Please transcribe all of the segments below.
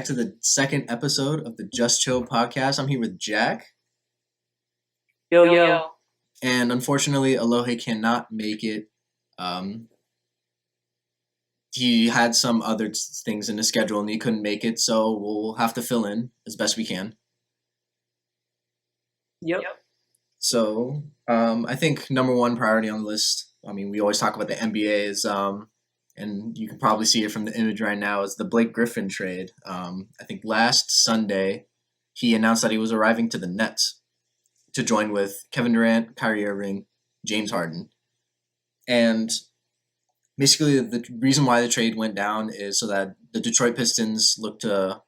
to the second episode of the Just Chill podcast. I'm here with Jack, Yo, yo. and unfortunately, Alohe cannot make it. He had some other things in his schedule and he couldn't make it, so we'll have to fill in as best we can. Yep. So, I think number one priority on the list, we always talk about the NBA is, and you can probably see it from the image right now, is the Blake Griffin trade. I think last Sunday, he announced that he was arriving to the Nets to join with Kevin Durant, Kyrie Irving, James Harden. And basically, the reason why the trade went down is so that the Detroit Pistons look to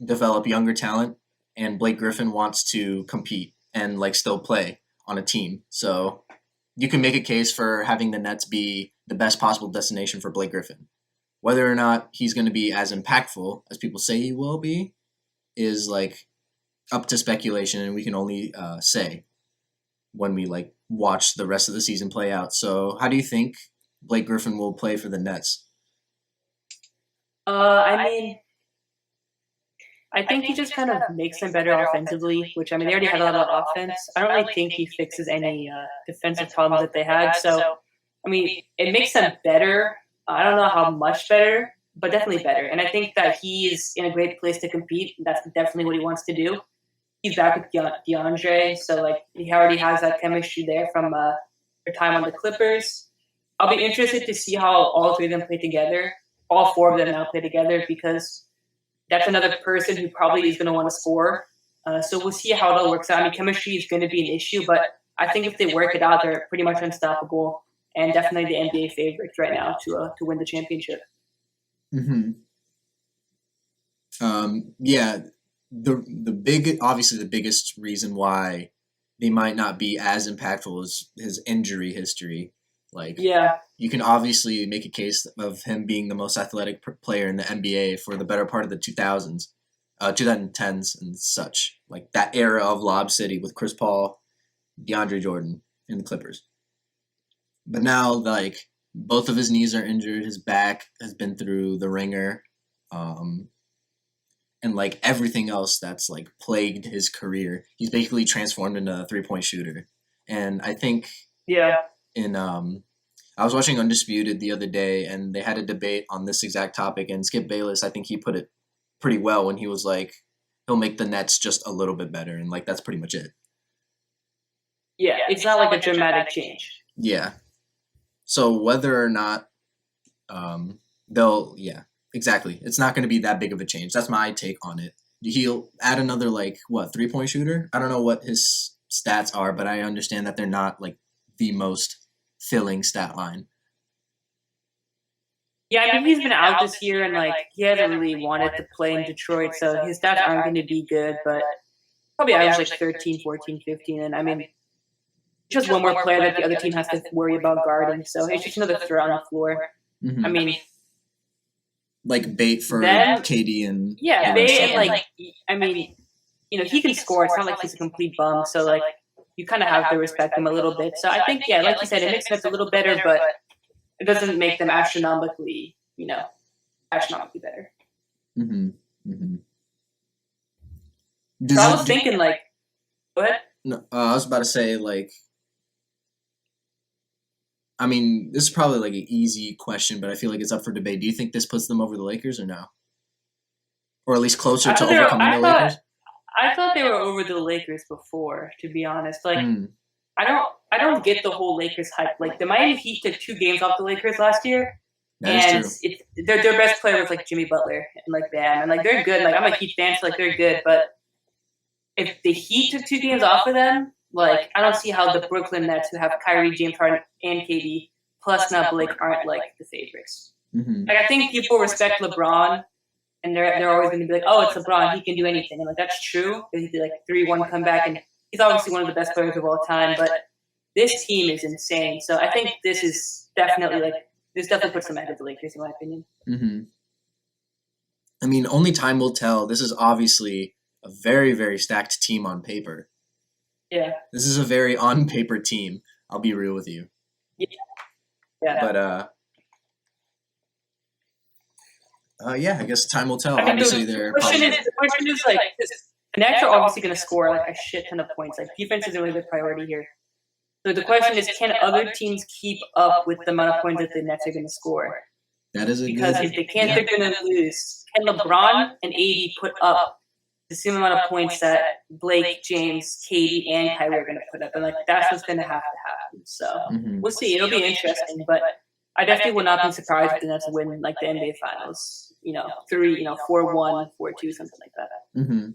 develop younger talent, and Blake Griffin wants to compete and still play on a team. So you can make a case for having the Nets be the best possible destination for Blake Griffin. Whether or not he's going to be as impactful as people say he will be is up to speculation, and we can only say when we watch the rest of the season play out. So how do you think Blake Griffin will play for the Nets? I think he just kind of makes them better offensively, which, they already had a lot of offense. I don't really think he fixes any defensive problems that they had. So, it makes them better. I don't know how much better, but definitely better. And I think that he's in a great place to compete. That's definitely what he wants to do. He's back with DeAndre, so, he already has that chemistry there from their time on the Clippers. I'll be interested to see how all three of them play together. All four of them now play together because that's another person who probably is going to want to score. So we'll see how it all works out. Chemistry is going to be an issue, but I think if they work it out, they're pretty much unstoppable and definitely the NBA favorites right now to win the championship. Mm-hmm. Yeah, the biggest reason why they might not be as impactful is his injury history. You can obviously make a case of him being the most athletic player in the NBA for the better part of the 2010s and such. That era of Lob City with Chris Paul, DeAndre Jordan, and the Clippers. But now, both of his knees are injured. His back has been through the ringer. And, everything else that's, plagued his career. He's basically transformed into a three-point shooter. And I think... Yeah. I was watching Undisputed the other day, and they had a debate on this exact topic, and Skip Bayless, I think he put it pretty well when he was he'll make the Nets just a little bit better, and that's pretty much it. Yeah, it's not a dramatic change. Yeah. So whether or not exactly. It's not going to be that big of a change. That's my take on it. He'll add another, three-point shooter? I don't know what his stats are, but I understand that they're not, the most filling stat line. Yeah, he's been out this year and he hasn't really wanted to play in Detroit, so his stats aren't going to be good, but probably average 13, 14, 15, and just one more player that the other team has to worry about guarding, so it's just another threat on the floor. Mm-hmm. Bait for KD and... Yeah, bait and he can score. It's not like he's a complete bum, so you kind of have to respect him a little bit. So I think, like you said, it makes them a little better, but it doesn't make them astronomically better. Mm-hmm. Mm-hmm. So I was thinking, go ahead. No, I was about to say, this is probably an easy question, but I feel like it's up for debate. Do you think this puts them over the Lakers or no? Or at least closer to overcoming the Lakers? I thought they were over the Lakers before, to be honest. I don't get the whole Lakers hype. The Miami Heat took 2 games off the Lakers last year, and their best player was Jimmy Butler and Bam, and they're good. I'm a Heat fan, so they're good. But if the Heat took 2 games off of them, I don't see how the Brooklyn Nets, who have Kyrie, James Harden, and KD, plus now Blake, aren't the favorites. Mm-hmm. I think people respect LeBron. And they're always going to be oh, it's LeBron, he can do anything. And that's true. He did 3-1 comeback, and he's obviously one of the best players of all time. But this team is insane. So I think this is definitely this definitely puts them ahead of the Lakers, in my opinion. Mm-hmm. Only time will tell. This is obviously a very, very stacked team on paper. Yeah. This is a very on paper team. I'll be real with you. Yeah. But Yeah, I guess time will tell. I mean, Obviously, they're probably the question is like, the Nets are obviously going to score like a shit ton of points. Like defense is a really big priority here. So the question is, can other teams keep up with the amount of points that the Nets are going to score? that is a Because good. if they can't, Yeah. they're going to lose. Can LeBron and AD put up the same amount of points that Blake, James, Katie, and Kyrie are going to put up? And like that's what's going to have to happen. So we'll see. It'll be interesting, but I definitely will not be surprised if the Nets win like the NBA Finals. 4-1, 4-2, something like that. Mm-hmm.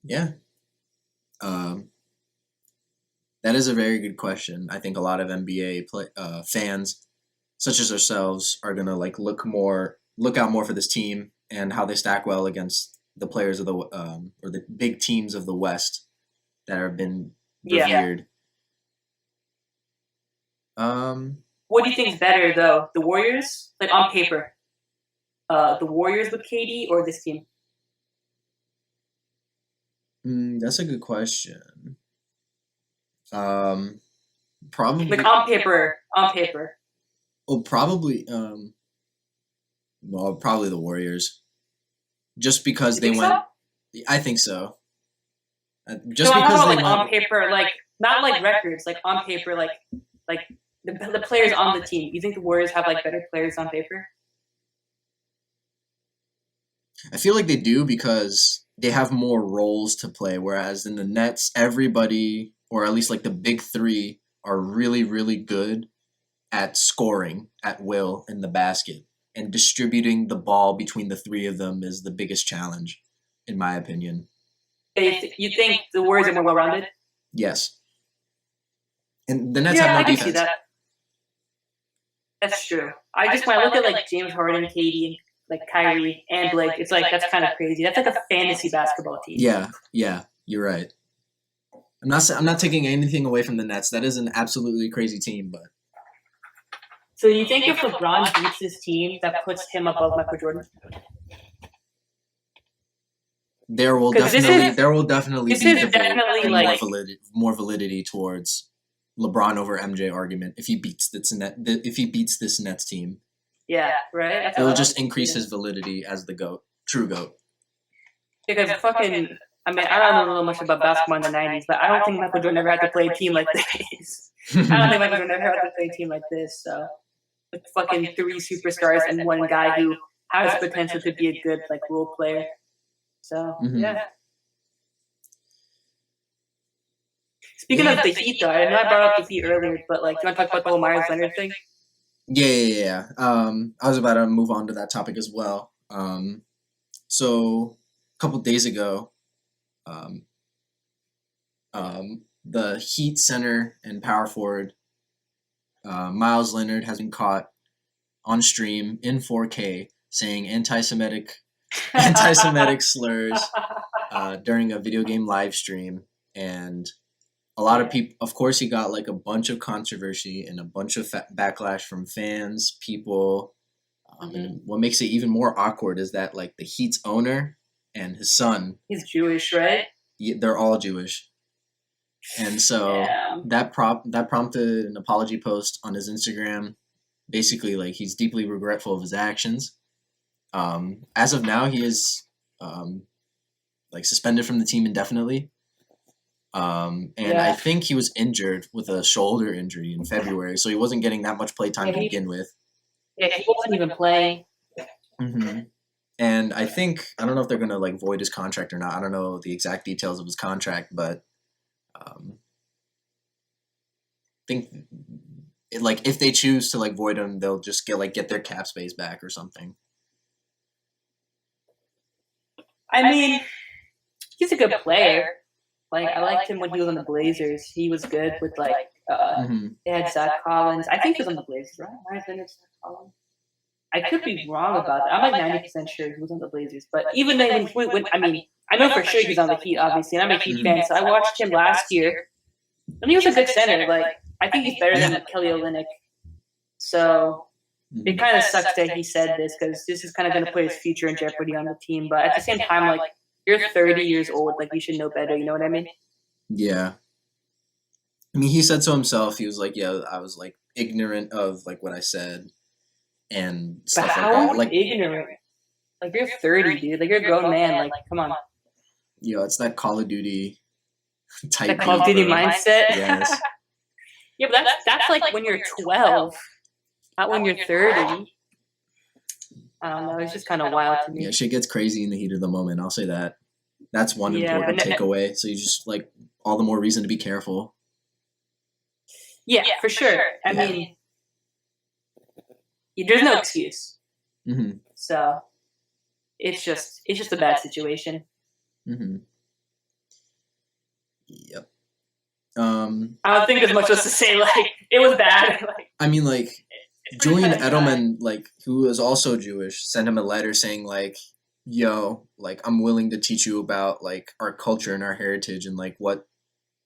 Yeah. Um, that is a very good question. I think a lot of NBA fans, such as ourselves, are gonna like look out more for this team and how they stack well against the players of the or the big teams of the West that have been revered. What do you think is better though? The Warriors, like on paper, the Warriors with KD or this team? That's a good question. Probably like on paper. Oh, probably. Well, probably the Warriors, just because they went. So? I think so. Just so because they went went on paper, like not like records, like on paper, like the players on the team. You think the Warriors have like better players on paper? I feel like they do because they have more roles to play, whereas in the Nets, everybody, or at least like the big three, are really, really good at scoring at will in the basket. And distributing the ball between the three of them is the biggest challenge, in my opinion. You think the Warriors are more well-rounded? Yes. And the Nets have no defense. I can see that. That's true. When I look at like James Harden, KD, like Kyrie, and Blake, it's like that's kind of crazy. That's like a fantasy basketball team. Yeah, you're right. I'm not taking anything away from the Nets. That is an absolutely crazy team, but. So you think if LeBron beats this team, that puts him above Michael Jordan? There will definitely be more validity towards LeBron over MJ argument if he beats this Nets team. Yeah, right. It will just increase his validity as the GOAT, true GOAT. Because I don't know much about basketball in the '90s, but I don't think Michael Jordan ever had to play a team like this. I don't think Michael Jordan ever had to play a team like this. So, with fucking 3 superstars and one guy who has potential to be a good like role player. So yeah. Speaking of the Heat, though, I know I brought up the Heat earlier, but like, do you want to talk about the whole Myers Leonard thing? Yeah. I was about to move on to that topic as well. So a couple days ago, the Heat center and power forward, Myles Leonard, has been caught on stream in 4K saying anti-Semitic slurs during a video game live stream, and a lot of people, of course, he got like a bunch of controversy and a bunch of backlash from fans, people. And what makes it even more awkward is that like the Heat's owner and his son, he's Jewish, right? They're all Jewish, and so that prompted an apology post on his Instagram. Basically, like he's deeply regretful of his actions. As of now, he is like suspended from the team indefinitely. I think he was injured with a shoulder injury in February, so he wasn't getting that much play time to begin with. Yeah, he wasn't even playing. And I don't know if they're gonna like void his contract or not. I don't know the exact details of his contract, but think like if they choose to like void him, they'll just get their cap space back or something. I mean, he's a good player. Like I liked him when he was on the Blazers. He was good with like they had Zach Collins. I think he was on the Blazers, right? Zach Collins. I could be wrong about that. I'm like 90% sure he was on the Blazers. But even then, when I know for sure he's on the Heat, obviously, and I'm a Heat fan, so I watched him last year, and he was a good center. Like I think he's better than Kelly Olynyk. So it kind of sucks that he said this because this is kind of going to put his future in jeopardy on the team. But at the same time, like you're 30 years old, like you should know better. You know what I mean? Yeah. I mean, he said so himself. He was like, "Yeah, I was like ignorant of like what I said." and But stuff like how that. Like, ignorant? Like you're 30, dude. Like you're a grown man. Like come on. it's that Call of Duty The type Call of beat, Duty bro. mindset. Yes. Yeah, but that's like when you're 12, not when you're 30. I don't know. It's just kind of wild to me. Yeah, shit gets crazy in the heat of the moment. I'll say that. That's one important takeaway. So you just like all the more reason to be careful. Yeah, for sure. I mean, there's no excuse. Mm-hmm. So it's just a bad situation. Mm-hmm. Yep. I don't think there's much else to say. Like it was bad. Like, I mean, like Julian Edelman, like who is also Jewish, sent him a letter saying like, "Yo, like I'm willing to teach you about like our culture and our heritage and like what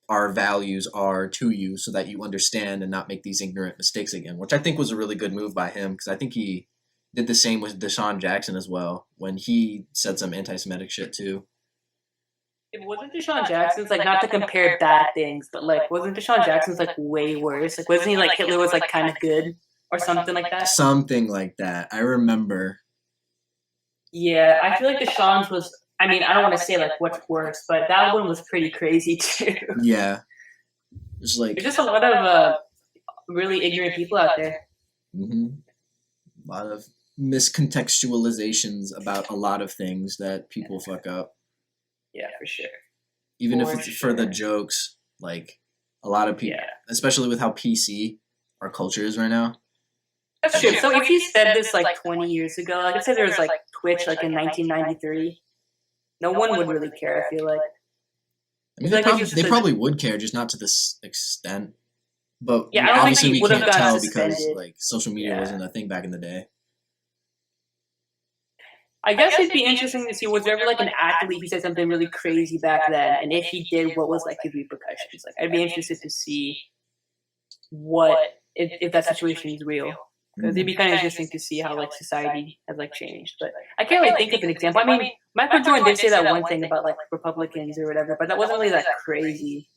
our values are to you, so that you understand and not make these ignorant mistakes again." Which I think was a really good move by him, because I think he did the same with Deshaun Jackson as well when he said some anti-Semitic shit too. it wasn't Deshaun Jackson's like not to compare bad things, but like wasn't Deshaun Jackson's like way worse? Like wasn't he like Hitler was like kind of good or something like that? Something like that. I remember. Yeah, I feel like Deshaun's was. I mean, I don't want to say like what's worse, but that one was pretty crazy too. Yeah, it's like there's just a lot of really ignorant people out there. Mm-hmm. A lot of miscontextualizations about a lot of things that people fuck up. Yeah, for sure. Even if it's for the jokes, like a lot of people, especially with how PC our culture is right now. That's true. So if you said this like 20 years ago, like I said, there was like Twitch like in 1993, no one would really care. I feel like. I mean, they probably would care, just not to this extent. But yeah, obviously we can't tell because like social media wasn't a thing back in the day. I guess it'd be interesting to see, was there ever like an athlete who said something really crazy back then, and if he did, what was like the repercussions? Like, I'd be interested to see what if that situation is real, because it'd be kind of interesting to see how like society has like changed. But I can't really think of an example. I mean, Michael Jordan did say that one thing about like Republicans or whatever, but that wasn't really that crazy.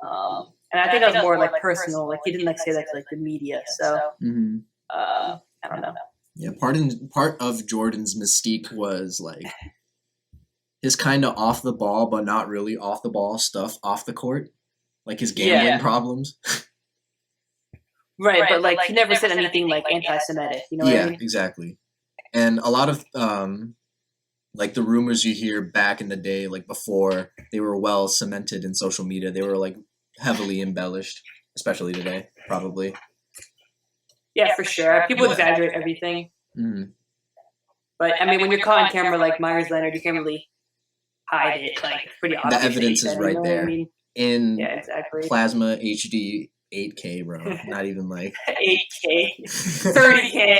And I think that was more like personal. Like he didn't like say that to like the media. So I don't know. Yeah, part of Jordan's mystique was like his kind of off the ball, but not really off the ball stuff off the court, like his gambling problems. Right, but like he never said anything like anti-Semitic. You know what I mean? Exactly. And a lot of like the rumors you hear back in the day, like before they were well cemented in social media, they were like heavily embellished, especially today, probably. Yeah, for sure. People exaggerate everything. Mm-hmm. But I mean, when you're caught on camera like Myers Leonard, you can't really hide it. Like it's pretty obvious. The evidence is right there. In exactly. Plasma HD 8K, bro. Not even like 8K, 30K.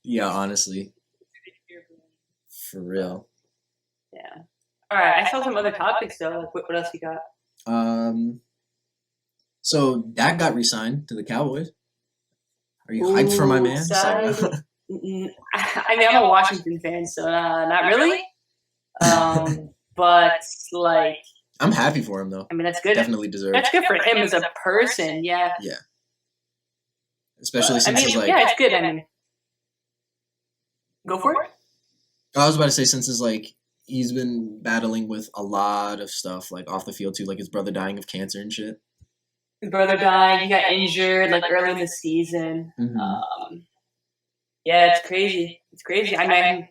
Yeah, honestly. For real. Yeah. All right, I saw some other topics though. Like, what else you got? So Dak got re-signed to the Cowboys. Are you hyped for my man? I mean, I'm a Washington fan, so not really. But like, I'm happy for him though. I mean, that's good. Definitely deserved. That's good for him as a person. Yeah. Yeah. Especially since I mean, it's like it's good. I mean, go for it. I was about to say, since it's like he's been battling with a lot of stuff like off the field too, like his brother dying of cancer and shit. His brother died. He got injured like early in the season. Mm-hmm. Yeah, it's crazy. It's crazy. I mean,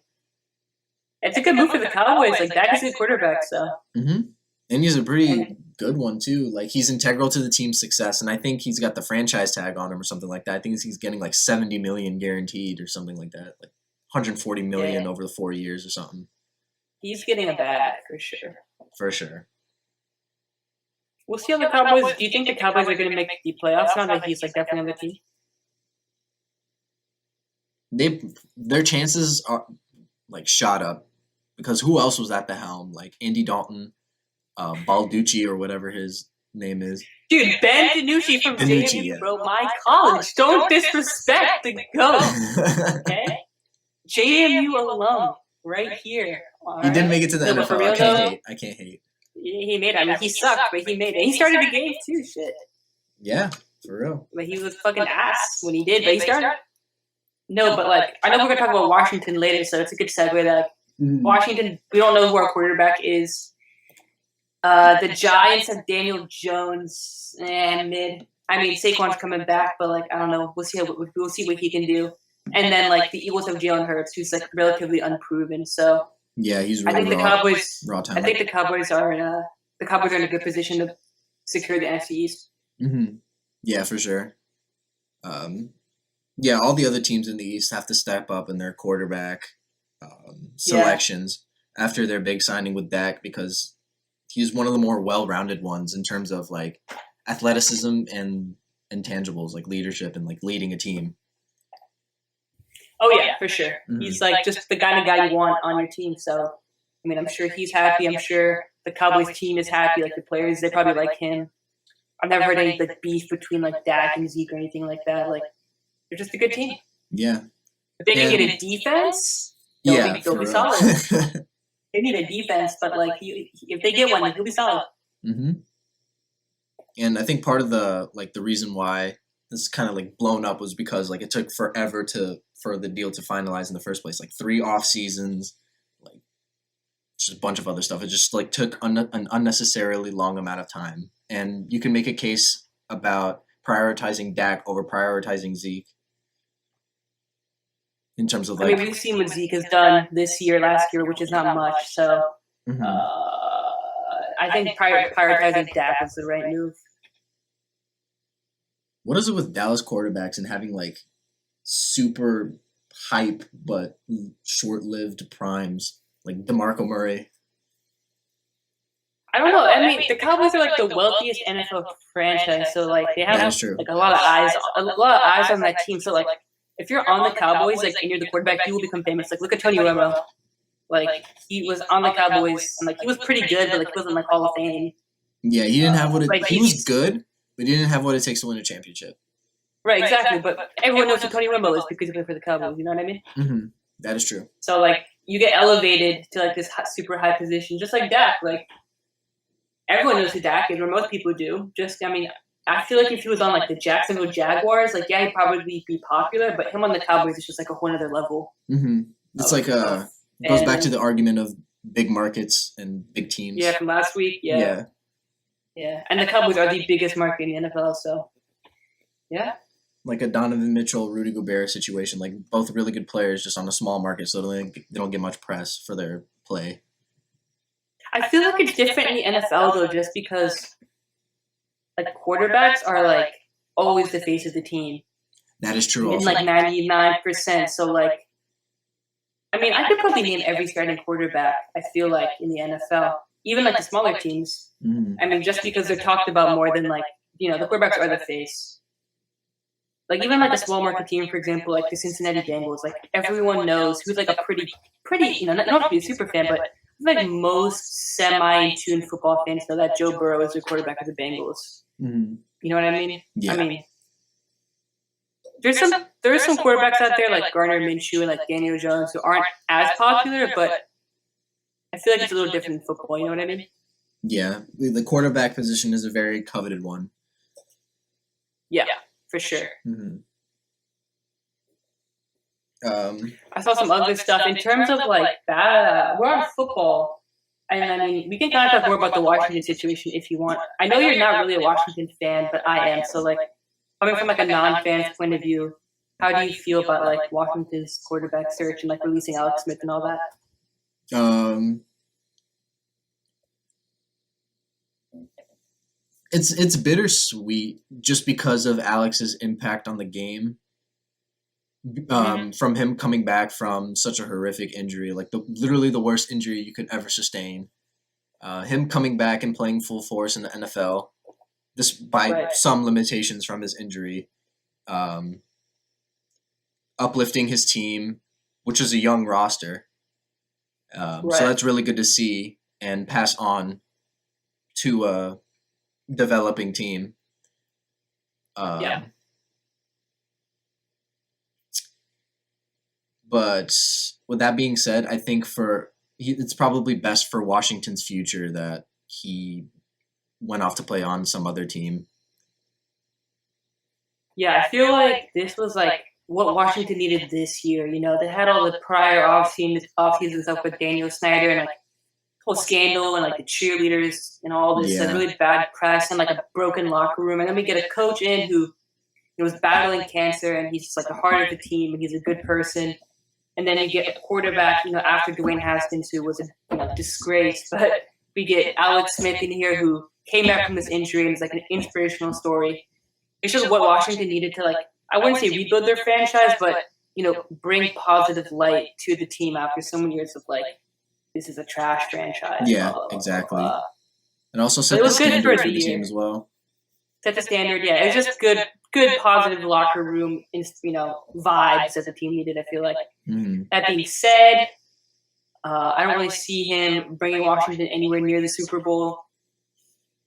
it's a good move for the Cowboys. Like Dak is a quarterback, so. Mm-hmm. And he's a pretty good one too. Like he's integral to the team's success, and I think he's got the franchise tag on him or something like that. I think he's getting like $70 million guaranteed or something like that, like $140 million over the 4 years or something. He's getting a bag for sure. For sure. We'll see how the Cowboys. Do you think the Cowboys are going to make the playoffs now that he's like definitely on the team? Their chances are like shot up because who else was at the helm? Like Andy Dalton, Balducci or whatever his name is. Dude, Ben DiNucci from JMU, bro, my college. Don't disrespect the GOAT, okay? JMU alum, right here. He didn't make it to the NFL. I can't hate. He made it. I mean, he sucked, but he made it. He started the game too. Shit. Yeah, for real. But he was fucking ass when he did. But he started. No, but like I know we're gonna talk about Washington later, so it's a good segue. That like, Mhm. Washington, we don't know who our quarterback is. The Giants have Daniel Jones and mid. I mean, Saquon's coming back, but like I don't know. We'll see what he can do. And then like the Eagles have Jalen Hurts, who's like relatively unproven. So Yeah, he's I really think the raw, Cowboys. raw I talent. think the Cowboys are in a good position to secure the NFC East. Hmm. Yeah, for sure. Um, yeah, all the other teams in the East have to step up in their quarterback Yeah. selections after their big signing with Dak because he's one of the more well-rounded ones in terms of like athleticism and intangibles, like leadership and like leading a team. Oh yeah, for sure. Hmm. He's like just the kind of guy you want on your team. So I mean, I'm sure he's happy. I'm sure the Cowboys team is happy. Like the players, they probably like him. I've never heard any like beef between like Dak and Zeke or anything like that. Like they're just a good team. Yeah, If they can and get a defense, yeah, they'll for be real. solid. They need a defense, but like if they get one, he'll be solid. Hmm. And I think part of the reason why this kind of like blown up was because like it took forever to for the deal to finalize in the first place, like 3 off seasons, like just a bunch of other stuff. It just like took an unnecessarily long amount of time, and you can make a case about prioritizing Dak over prioritizing Zeke in terms of I mean, like. we've seen what Zeke has done this year, last year, which is not much. So Mhm. I think prioritizing Dak was the right move. What is it with Dallas quarterbacks and having like super hype but short-lived primes like DeMarco Murray? I don't know. I mean, the Cowboys are like the wealthiest NFL franchise, so like they That have is true. like a lot of eyes on that team. So like, if you're on the Cowboys, like and you're the quarterback, you will become famous. Like look at Tony Romo. Like he was on the Cowboys, and like he was pretty good, but like he wasn't like Hall of Fame. Yeah, he didn't have what it. Like He was good, but he didn't have what it takes to win a championship. right, exactly. But everyone knows who Tony Romo is because he played for the Cowboys. You know what I mean? Hmm. That is true. So like you get elevated to like this super high position, just like Dak. Like everyone knows who Dak is, or most people do. Just I mean, I feel like if he was on like the Jacksonville Jaguars, like yeah, he'd probably be popular. But him on the Cowboys is just like a whole other level Hmm. It's of like it goes back to and the argument of big markets and big yeah, teams. from last week, yeah, Yeah, yeah. And the Cowboys are the biggest market in the NFL, so yeah. like a Donovan Mitchell, Rudy Gobert situation. Like both really good players, just on a small market, so they don't get much press for their play. I feel like it's different in the NFL though, just because like quarterbacks are like always the face of the team That is true. in Also, like 99%. So like, I mean, I could probably name every starting quarterback. I feel like in the NFL, even like the smaller teams. hmm. I mean, just because they're talked about more than like the quarterbacks are the face. Like even like a small market team, for example, like the Cincinnati Bengals, like everyone knows who's like a pretty, not to be a super fan, but like most semi-tuned football fans know that Joe Burrow is the quarterback of the Bengals. Hmm. You know what I mean? Yeah. I mean, there's some quarterbacks out there like Gardner Minshew and like Daniel Jones who aren't as popular, but I feel like it's a little different in football. You know what I mean? Yeah, the quarterback position is a very coveted one. Yeah, for sure. Hmm. I saw some other stuff in terms of like that. We're on football, and I mean, we can kind of talk more about the Washington situation if you want. I know you're not really a Washington fan, but I am. So like, coming from like a non-fan's point of view, how do you feel about like Washington's quarterback search and like releasing Alex Smith and all that? Um, it's bittersweet just because of Alex's impact on the game. From him coming back from such a horrific injury, like literally the worst injury you could ever sustain. Him coming back and playing full force in the NFL, despite Right. some limitations from his injury, um, uplifting his team, which is a young roster. So Right. that's really good to see and pass on to a developing team. Yeah. But with that being said, I think it's probably best for Washington's future that he went off to play on some other team. Yeah, I feel like this was like what Washington needed this year. You know, they had all the prior off-season stuff with Daniel Snyder and like whole scandal and like the cheerleaders and all this like, Yeah. really bad press and like a broken locker room. And then we get a coach in who was battling cancer and he's just like the heart of the team and he's a good person. And then you get a quarterback, you know, after Dwayne Haskins, who was a disgrace. But we get Alex Smith in here who came back from this injury and is like an inspirational story. It's just what Washington needed to, like, I wouldn't say rebuild their franchise, but, you know, bring positive light to the team after so many years of, like, this is a trash franchise. Yeah, exactly. And also set it the was good standard for for the the year. team as well. Set the standard, yeah. It was just good positive locker room, you know, vibes that the team needed, I feel like. That being said, I don't really see him bringing Washington anywhere near the Super Bowl.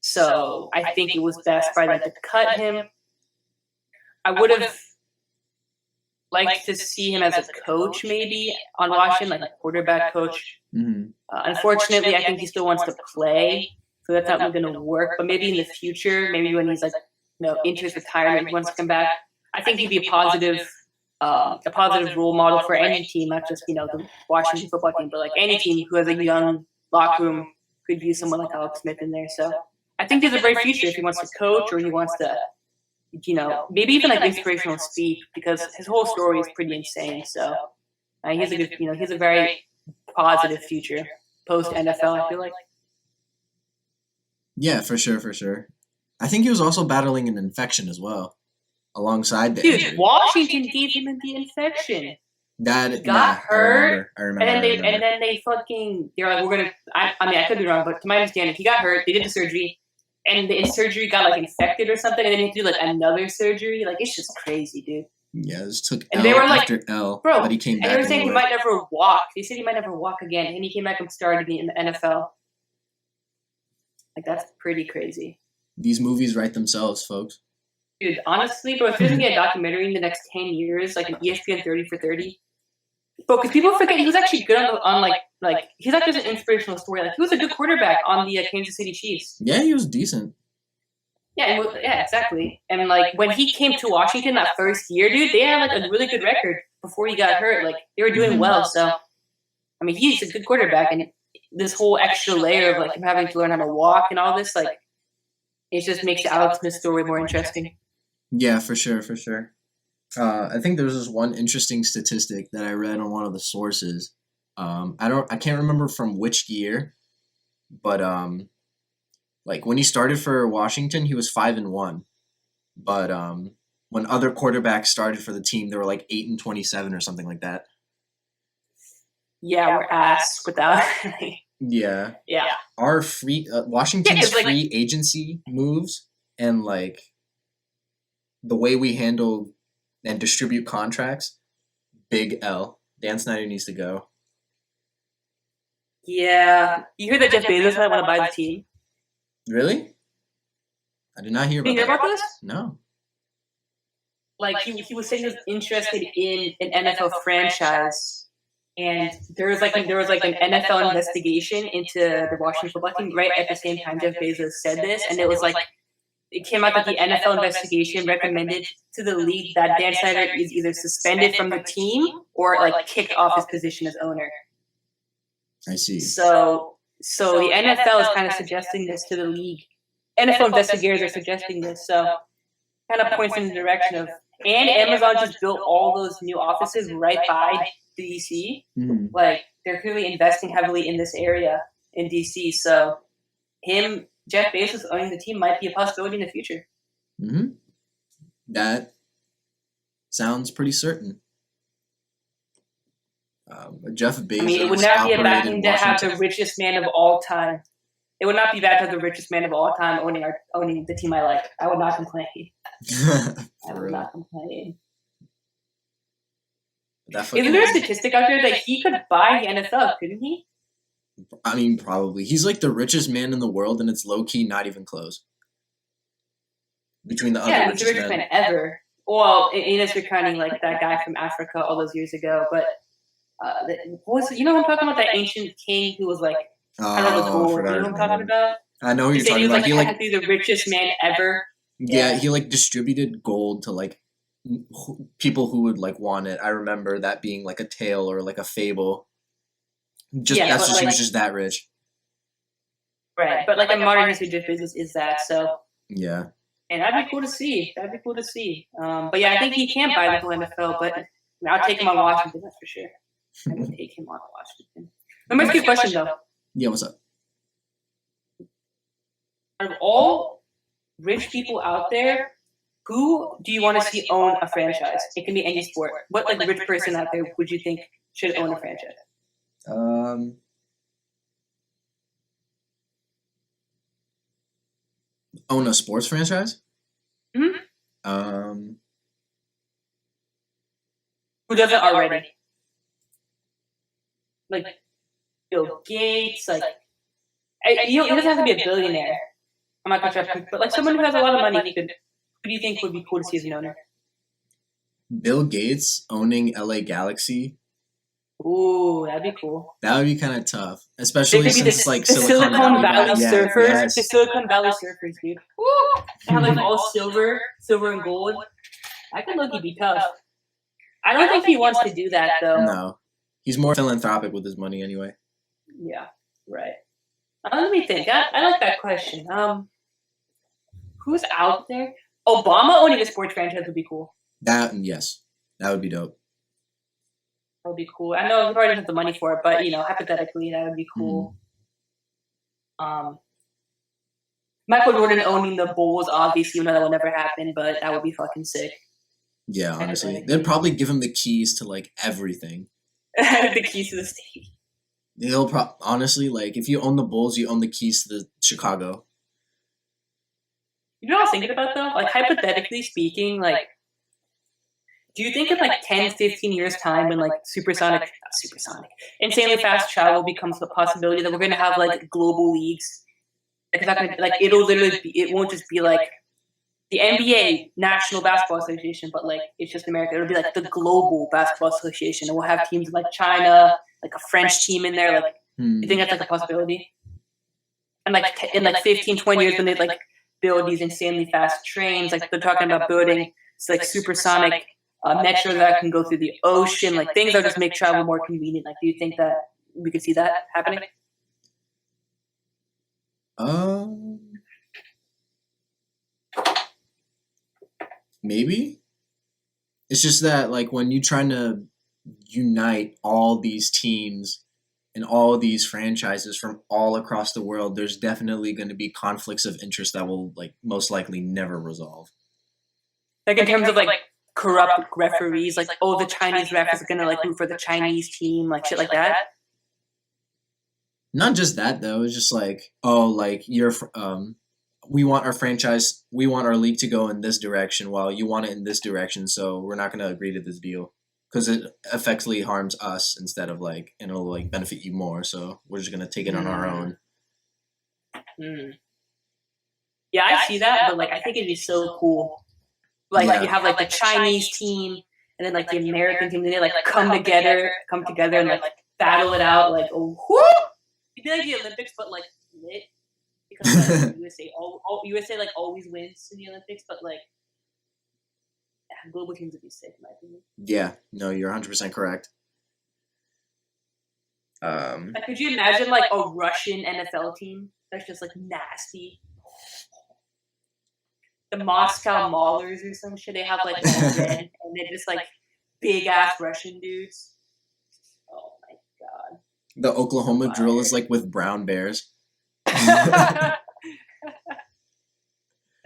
So I think it was best probably to cut him. I would have liked to see him as a coach maybe on Washington, like a quarterback coach. Unfortunately, I think he still wants to play, so that's not going to work. But maybe in the future, maybe when he's like, you know, into his retirement, he wants to come back. I think he'd be a positive role model for any team, not just, you know, the Washington football team, but like any team who has a young locker room could use someone like Alex Smith in there. So I think there's a bright future if he wants to coach or he wants to, you know, maybe even like inspirational speak, because his whole story is pretty insane. So he's a good, you know, he's a very positive future post NFL, I feel like. Yeah, for sure. I think he was also battling an infection as well, alongside the injury. Washington gave him the infection. That got hurt, I remember. And then they fucking, they're like, we're gonna. I mean, I could be wrong, but to my understanding, he got hurt. They did the surgery, and the surgery got like infected or something, and then he do like another surgery. Like, it's just crazy, dude. Yeah, this took and L they were after like, L, bro, but he came back. And they were saying he might never walk. They said he might never walk again, and he came back and started in the NFL. Like, that's pretty crazy. These movies write themselves, folks. Dude, honestly, bro, if there's gonna be a documentary in the next 10 years, like an ESPN 30 for 30, bro, because people forget he was actually good on like he's not just an inspirational story. Like, he was a good quarterback on the Kansas City Chiefs. Yeah, he was decent. Yeah, exactly. And like when he came to Washington that first year, dude, they had like a really good record before he got hurt. Like, they were doing well. So, I mean, he's a good quarterback, and this whole extra layer of like him having to learn how to walk and all this, like, it just makes the Alex Smith story more interesting. Yeah, for sure. I think there was this one interesting statistic that I read on one of the sources. I can't remember from which year, but like when he started for Washington, he was 5-1. But when other quarterbacks started for the team, they were like 8-27 or something like that. Yeah, we're ass without. Yeah. Our Washington's free agency moves and like the way we handle and distribute contracts, big L. Dan Snyder needs to go. Yeah. You heard that Jeff Bezos might want to buy the team? Really? I did not hear about that. Did you hear about this? No. Like, he was saying he was interested in an NFL franchise. And there was like an NFL investigation into the Washington football team right at the same time Jeff Bezos said this, and it was like it came out that the NFL investigation recommended to the league that Dan Snyder is either suspended from the team or like kicked off his position as owner. I see. So the NFL is kind of suggesting this to the league. NFL investigators are suggesting this, so kind of points in the direction of. And Amazon just built all those new offices right by DC. Like, they're clearly investing heavily in this area in DC. So Jeff Bezos owning the team might be a possibility in the future. That sounds pretty certain. Jeff Bezos. I mean, it would not be a bad thing to have the richest man of all time. It would not be bad to have the richest man of all time owning the team I like. I would not complain. I would not complain. Isn't there a statistic out there that he could buy the NFL, couldn't he? I mean, probably. He's like the richest man in the world, and it's low-key not even close. Between the other richest the richest man ever. Well, unless you're counting like that guy from Africa all those years ago. But you know what I'm talking about? That ancient king who was like, I don't know, gold. You know what I'm talking about? I know who you're talking about. He was like the richest man ever. Yeah, he like distributed gold to like people who would like want it. I remember that being like a tale or like a fable. Just Yeah, that's but just he was like just that rich. right, but like a modern history of business is that so. Yeah. And that'd be cool to see. That'd be cool to see. But yeah, I think he can buy the whole NFL. But I mean, I'll take him on Washington. That's for sure. I would take him on Washington. Let me ask you a question though. Yeah. What's up? Out of all rich people out there, who do you want to see own a franchise? It can be any sport. What like rich person out there would you think should own a franchise? Um, Own a sports franchise. Mm-hmm. Um, Who doesn't already? Like Bill Gates. Like he doesn't have to be a billionaire. I'm not gonna try to, but like someone who has a lot of money, who do you think would be cool to see as an owner? Bill Gates owning LA Galaxy. Ooh, that'd be cool. That would be kind of tough, They especially could be the, since like the Silicon Valley Yeah, surfers. yes. The Silicon Valley surfers, dude. Woo! They have like all silver and gold. That could look be tough. I don't think he wants to do that though. No, he's more philanthropic with his money anyway. Yeah, right. Let me think. I like that question. Who's out there? Obama owning a sports franchise would be cool. Yes, that would be dope. That would be cool. I know he probably doesn't have the money for it, but hypothetically, that would be cool. Michael Jordan owning the Bulls, obviously, that will never happen, but that would be fucking sick. Yeah, honestly, they'd probably give him the keys to like everything. The keys to the stadium. Honestly, like if you own the Bulls, you own the keys to the Chicago. You know what I was thinking about though? Like hypothetically speaking, like do you think in like 10, 15 years time when like insanely fast travel becomes a possibility that we're gonna have like global leagues? Like it's not gonna like it'll literally be, it won't just be like the NBA National Basketball Association, but like it's just America. It'll be like the Global Basketball Association, and we'll have teams like China, like a French team in there. Like, you think that's like a possibility? And like in like 15, 20 years, when they like build these insanely fast trains, like they're talking about building it's like supersonic metro that can go through the ocean, like things that just make travel more convenient. Like, do you think that we could see that happening? Maybe. It's just that like when you're trying to unite all these teams and all these franchises from all across the world, there's definitely going to be conflicts of interest that will like most likely never resolve. Like in terms of like corrupt referees, like the Chinese ref is gonna like root for the Chinese team, like shit like that. Not just that though. It's just like we want our franchise, we want our league to go in this direction, while you want it in this direction. So we're not going to agree to this deal because it effectively harms us instead of like, and it'll like benefit you more. So we're just going to take it on our own. Yeah, I see that, but like I think it'd be so cool. Like you have like the Chinese team and then like the American team, and they like come together and like battle it out. Like it'd be like the Olympics, but like lit. Because like, USA like always wins in the Olympics, but like global teams would be sick in my opinion. Yeah, no, you're 100% correct. Like, could you imagine like a Russian NFL team that's just like nasty? The Moscow Maulers or some shit. They have like red, and they're just like big ass Russian dudes. Oh my god. The Oklahoma drill is like with brown bears.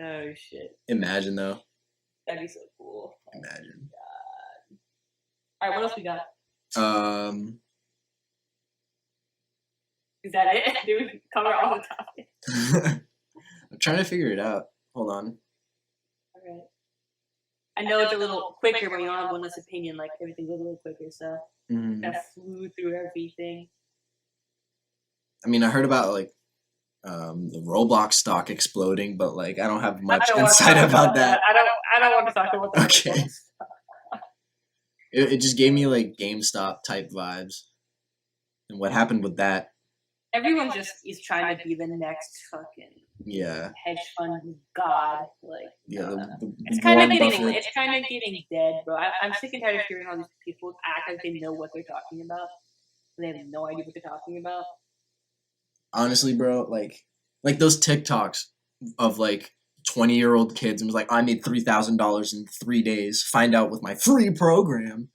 Oh shit! Imagine though. That'd be so cool. Imagine. God. All right, what else we got? Is that it? Did we cover all the topics? I'm trying to figure it out. Hold on. All right. I know it's a little quicker when you don't have one less opinion. Like everything goes a little quicker, so I flew through everything. I mean, I heard about like the Roblox stock exploding, but like I don't have much insight about that. I don't want to talk about that. Okay. It just gave me like GameStop type vibes, and what happened with that. Everyone just is trying to be the next fucking Yeah. hedge fund god. Like, I Yeah. don't know. The It's kind of Warren getting Buffett. it's kind of getting dead, bro. I'm sick and tired of hearing all these people act like they know what they're talking about. They have no idea what they're talking about. Honestly, bro, like those TikToks of like 20-year-old kids and was like, I made $3,000 in 3 days. Find out with my free program.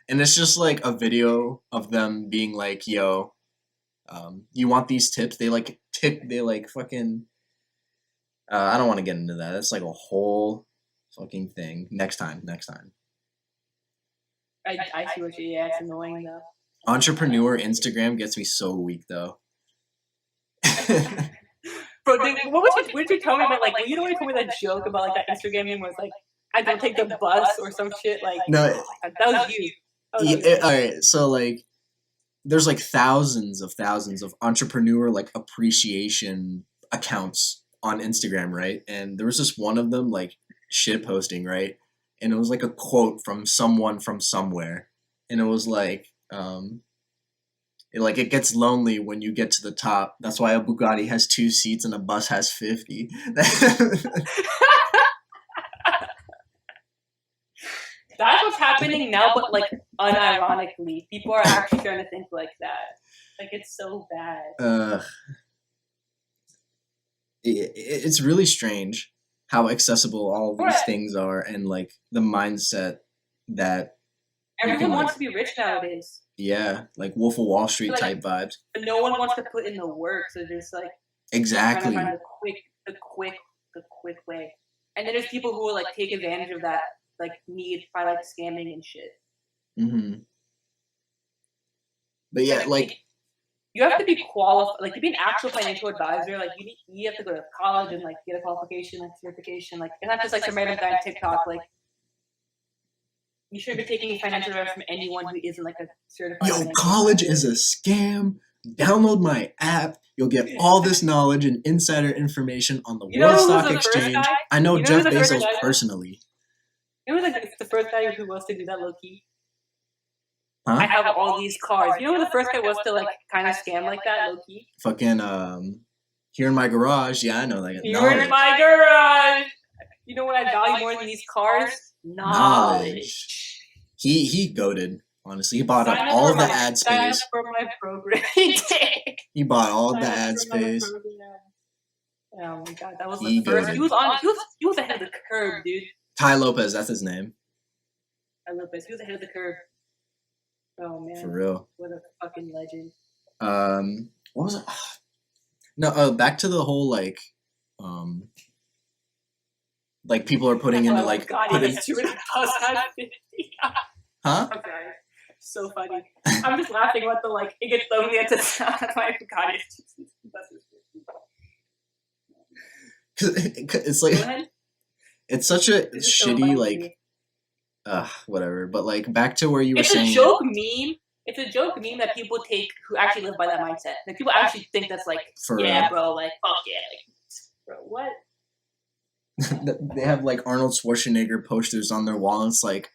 And it's just like a video of them being like, yo, you want these tips? They like fucking, I don't want to get into that. That's like a whole fucking thing. Next time, next time. I see what you. Yeah, it's annoying though. Entrepreneur Instagram gets me so weak though. Bro, dude, what did you tell me about, like, you know when you told me that joke about, like, that Instagram meme was like, I don't take the bus or some shit, like, No, oh my God, that was you. all right. So like, there's like thousands of entrepreneur like appreciation accounts on Instagram, right? And there was just one of them like shit posting, right? And it was like a quote from someone from somewhere, and it was like, it gets lonely when you get to the top. That's why a Bugatti has 2 seats and a bus has 50. That's what's happening now, but, like, unironically. People are actually trying to think like that. Like, it's so bad. It's really strange how accessible all of these things are, and like the mindset that everyone wants to be rich nowadays. Yeah, like Wolf of Wall Street type vibes. But no one wants to put in the work, so just like exactly trying to find the quick way. And then there's people who will like take advantage of that like need by like scamming and shit. Mm-hmm. But yeah, like you have to be qualified, like to be an actual financial advisor. Like you have to go to college and like get a qualification, like certification. Like it's not just like some random guy on TikTok. Like you shouldn't be taking financial advice from anyone who isn't like a certified. Yo, college is a scam. Download my app. You'll get all this knowledge and insider information on the World Stock Exchange. I know Jeff Bezos personally. You know, like the first guy who was to do that low key. Huh? I have all these cars. You know who the first guy was to like kind of scam like that low key? Fucking here in my garage. Yeah, I know that. Here in my garage. You know what I value more than these cars? Knowledge. He goated. Honestly, he bought up all of the ad space. For my program. He bought all of the ad space. Oh my god, that was the first. He was ahead of the curve, dude. Ty Lopez, that's his name. Ty Lopez, he was ahead of the curve. Oh man, for real. What a fucking legend. What was it? No, back to the whole like people are putting into like putting. Huh? Okay. So funny. I'm just laughing about the like it gets lonely at the sound of my God. It's like it's such a shitty like whatever. But like back to where you were saying. It's a joke meme. It's a joke meme that people take who actually live by that mindset. Like people actually think that's like bro, like fuck yeah, like, bro, what? They have like Arnold Schwarzenegger posters on their wall, and it's like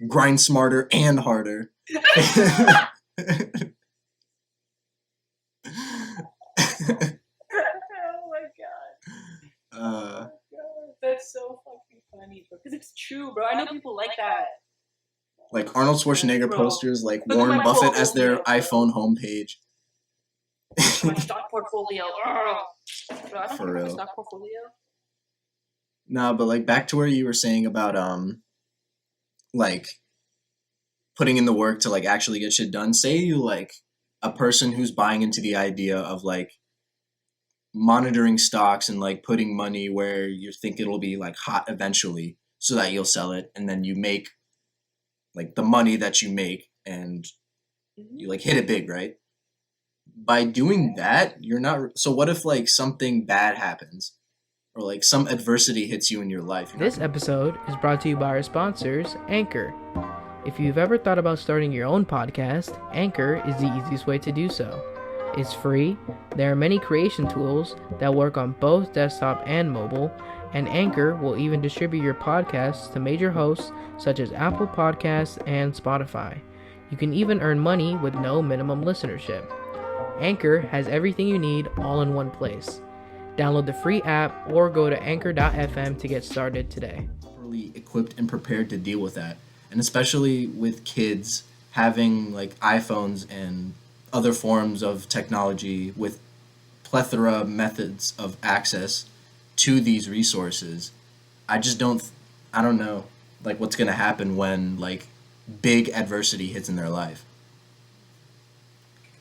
grind smarter and harder. Oh my god. That's so fucking funny, bro. Because it's true, bro. I know people like that. Like Arnold Schwarzenegger posters, like Warren Buffett as their iPhone homepage. My stock portfolio. Bro, for real. Stock portfolio. No, but like back to where you were saying about like putting in the work to like actually get shit done. Say you like a person who's buying into the idea of like monitoring stocks and like putting money where you think it'll be like hot eventually so that you'll sell it, and then you make like the money that you make and you like hit it big, right? By doing that, you're not. So what if like something bad happens? Or like some adversity hits you in your life. This episode is brought to you by our sponsors, Anchor. If you've ever thought about starting your own podcast, Anchor is the easiest way to do so. It's free, there are many creation tools that work on both desktop and mobile, and Anchor will even distribute your podcasts to major hosts such as Apple Podcasts and Spotify. You can even earn money with no minimum listenership. Anchor has everything you need all in one place. Download the free app or go to anchor.fm to get started today. Properly equipped and prepared to deal with that. And especially with kids having like iPhones and other forms of technology with plethora methods of access to these resources. I just don't I don't know like what's going to happen when like big adversity hits in their life.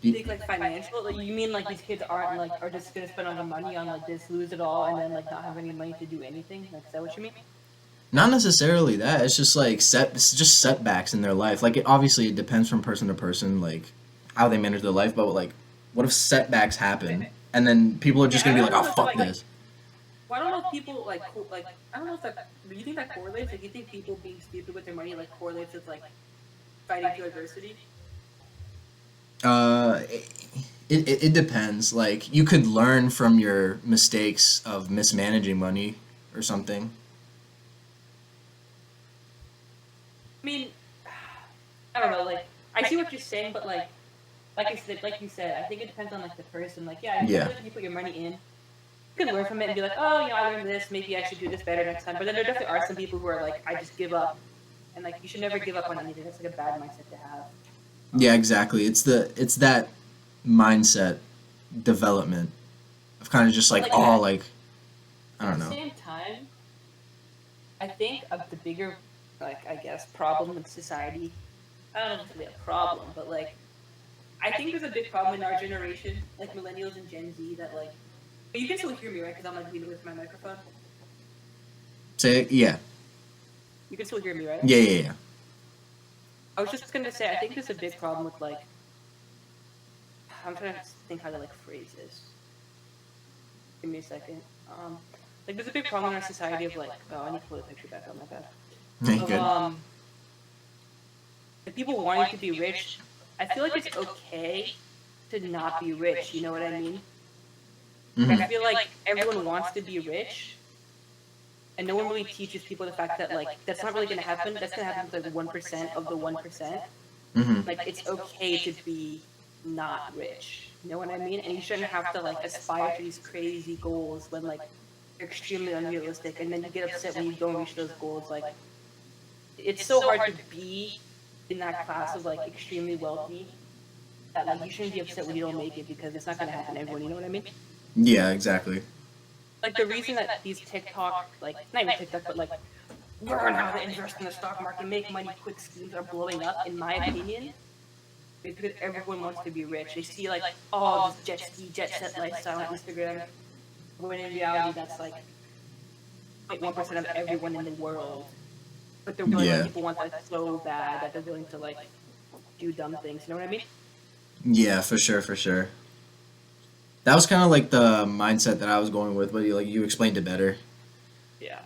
You think like financial? Like you mean like these kids aren't like are just gonna spend all the money on like just lose it all and then like not have any money to do anything? Like is that what you mean? Not necessarily that. It's just like it's just setbacks in their life. Like it depends from person to person, like how they manage their life. But like, what if setbacks happen and then people are just Yeah, gonna I be like, don't oh know if fuck like this. well, I don't know if people like I don't know if that do you think that correlates? Like do you think people being stupid with their money like correlates with like fighting through adversity? It depends. Like you could learn from your mistakes of mismanaging money or something. I mean, I don't know. Like I see what you're saying, but like I said, like you said, I think it depends on like the person. Like yeah, I feel Yeah. like if you put your money in, you can learn from it and be like, oh, you know, I learned this. Maybe I should do this better next time. But then there definitely are some people who are like, I just give up, and like you should never give up on anything. That's like a bad mindset to have. Yeah, exactly. It's that mindset development of kind of just like Like all like I at don't the know. same time, I think of the bigger, like I guess, problem with society. I don't know if it's really a problem, but like I think there's a big problem in our generation, like millennials and Gen Z, that like. But you can still hear me, right? Because I'm like leaning with my microphone. Say yeah. You can still hear me, right? Yeah. I was just gonna say, I think there's a big problem with like. I'm trying to think how to like phrase this. Give me a second. Like there's a big problem in our society of like, oh, I need to pull the picture back up. My bad. Ain't Of good. like people wanting to be rich. I feel like it's okay to not be rich. You know what I mean? Like, I Hmm. feel like everyone wants to be rich, and no one really teaches people the fact that like that's not really gonna happen. That's gonna happen with like 1% of the 1%. Hmm. Like it's okay to be not rich. You know what I mean? And you shouldn't have to like aspire to these crazy goals when like they're extremely unrealistic, and then you get upset when you don't reach those goals. Like it's so hard to be in that class of like extremely wealthy that like you shouldn't be upset when you don't make it because it's not gonna happen to everyone. You know what I mean? Yeah, exactly. Like the reason that these TikTok, like not even TikTok, but like learn how to invest in the stock market, make money quick schemes are blowing up, in my opinion, is because everyone wants to be rich. They see like all this jet ski, jet set lifestyle on Instagram, when in reality that's like 0.1% of everyone in the world. But they're willing, like Yeah. people want that so bad that they're willing to like do dumb things. You know what I mean? Yeah, for sure, for sure. That was kind of like the mindset that I was going with, but you explained it better. Yeah.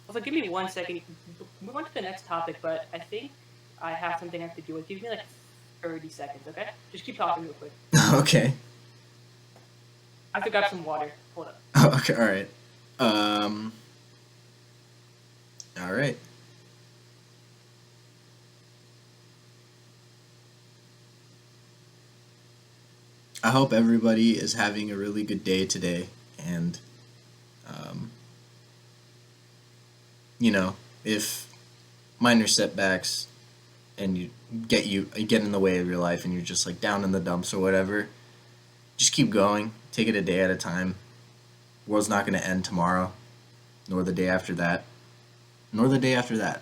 Also, give me 1 second. Move on to the next topic, but I think I have something I have to do with. Give me like 30 seconds, okay? Just keep talking real quick. Okay. I have to grab some water. Hold up. Okay. All right. Um. All right. I hope everybody is having a really good day today, and um, if minor setbacks and you get in the way of your life, and you're just like down in the dumps or whatever, just keep going. Take it a day at a time. The world's not going to end tomorrow, nor the day after that, nor the day after that.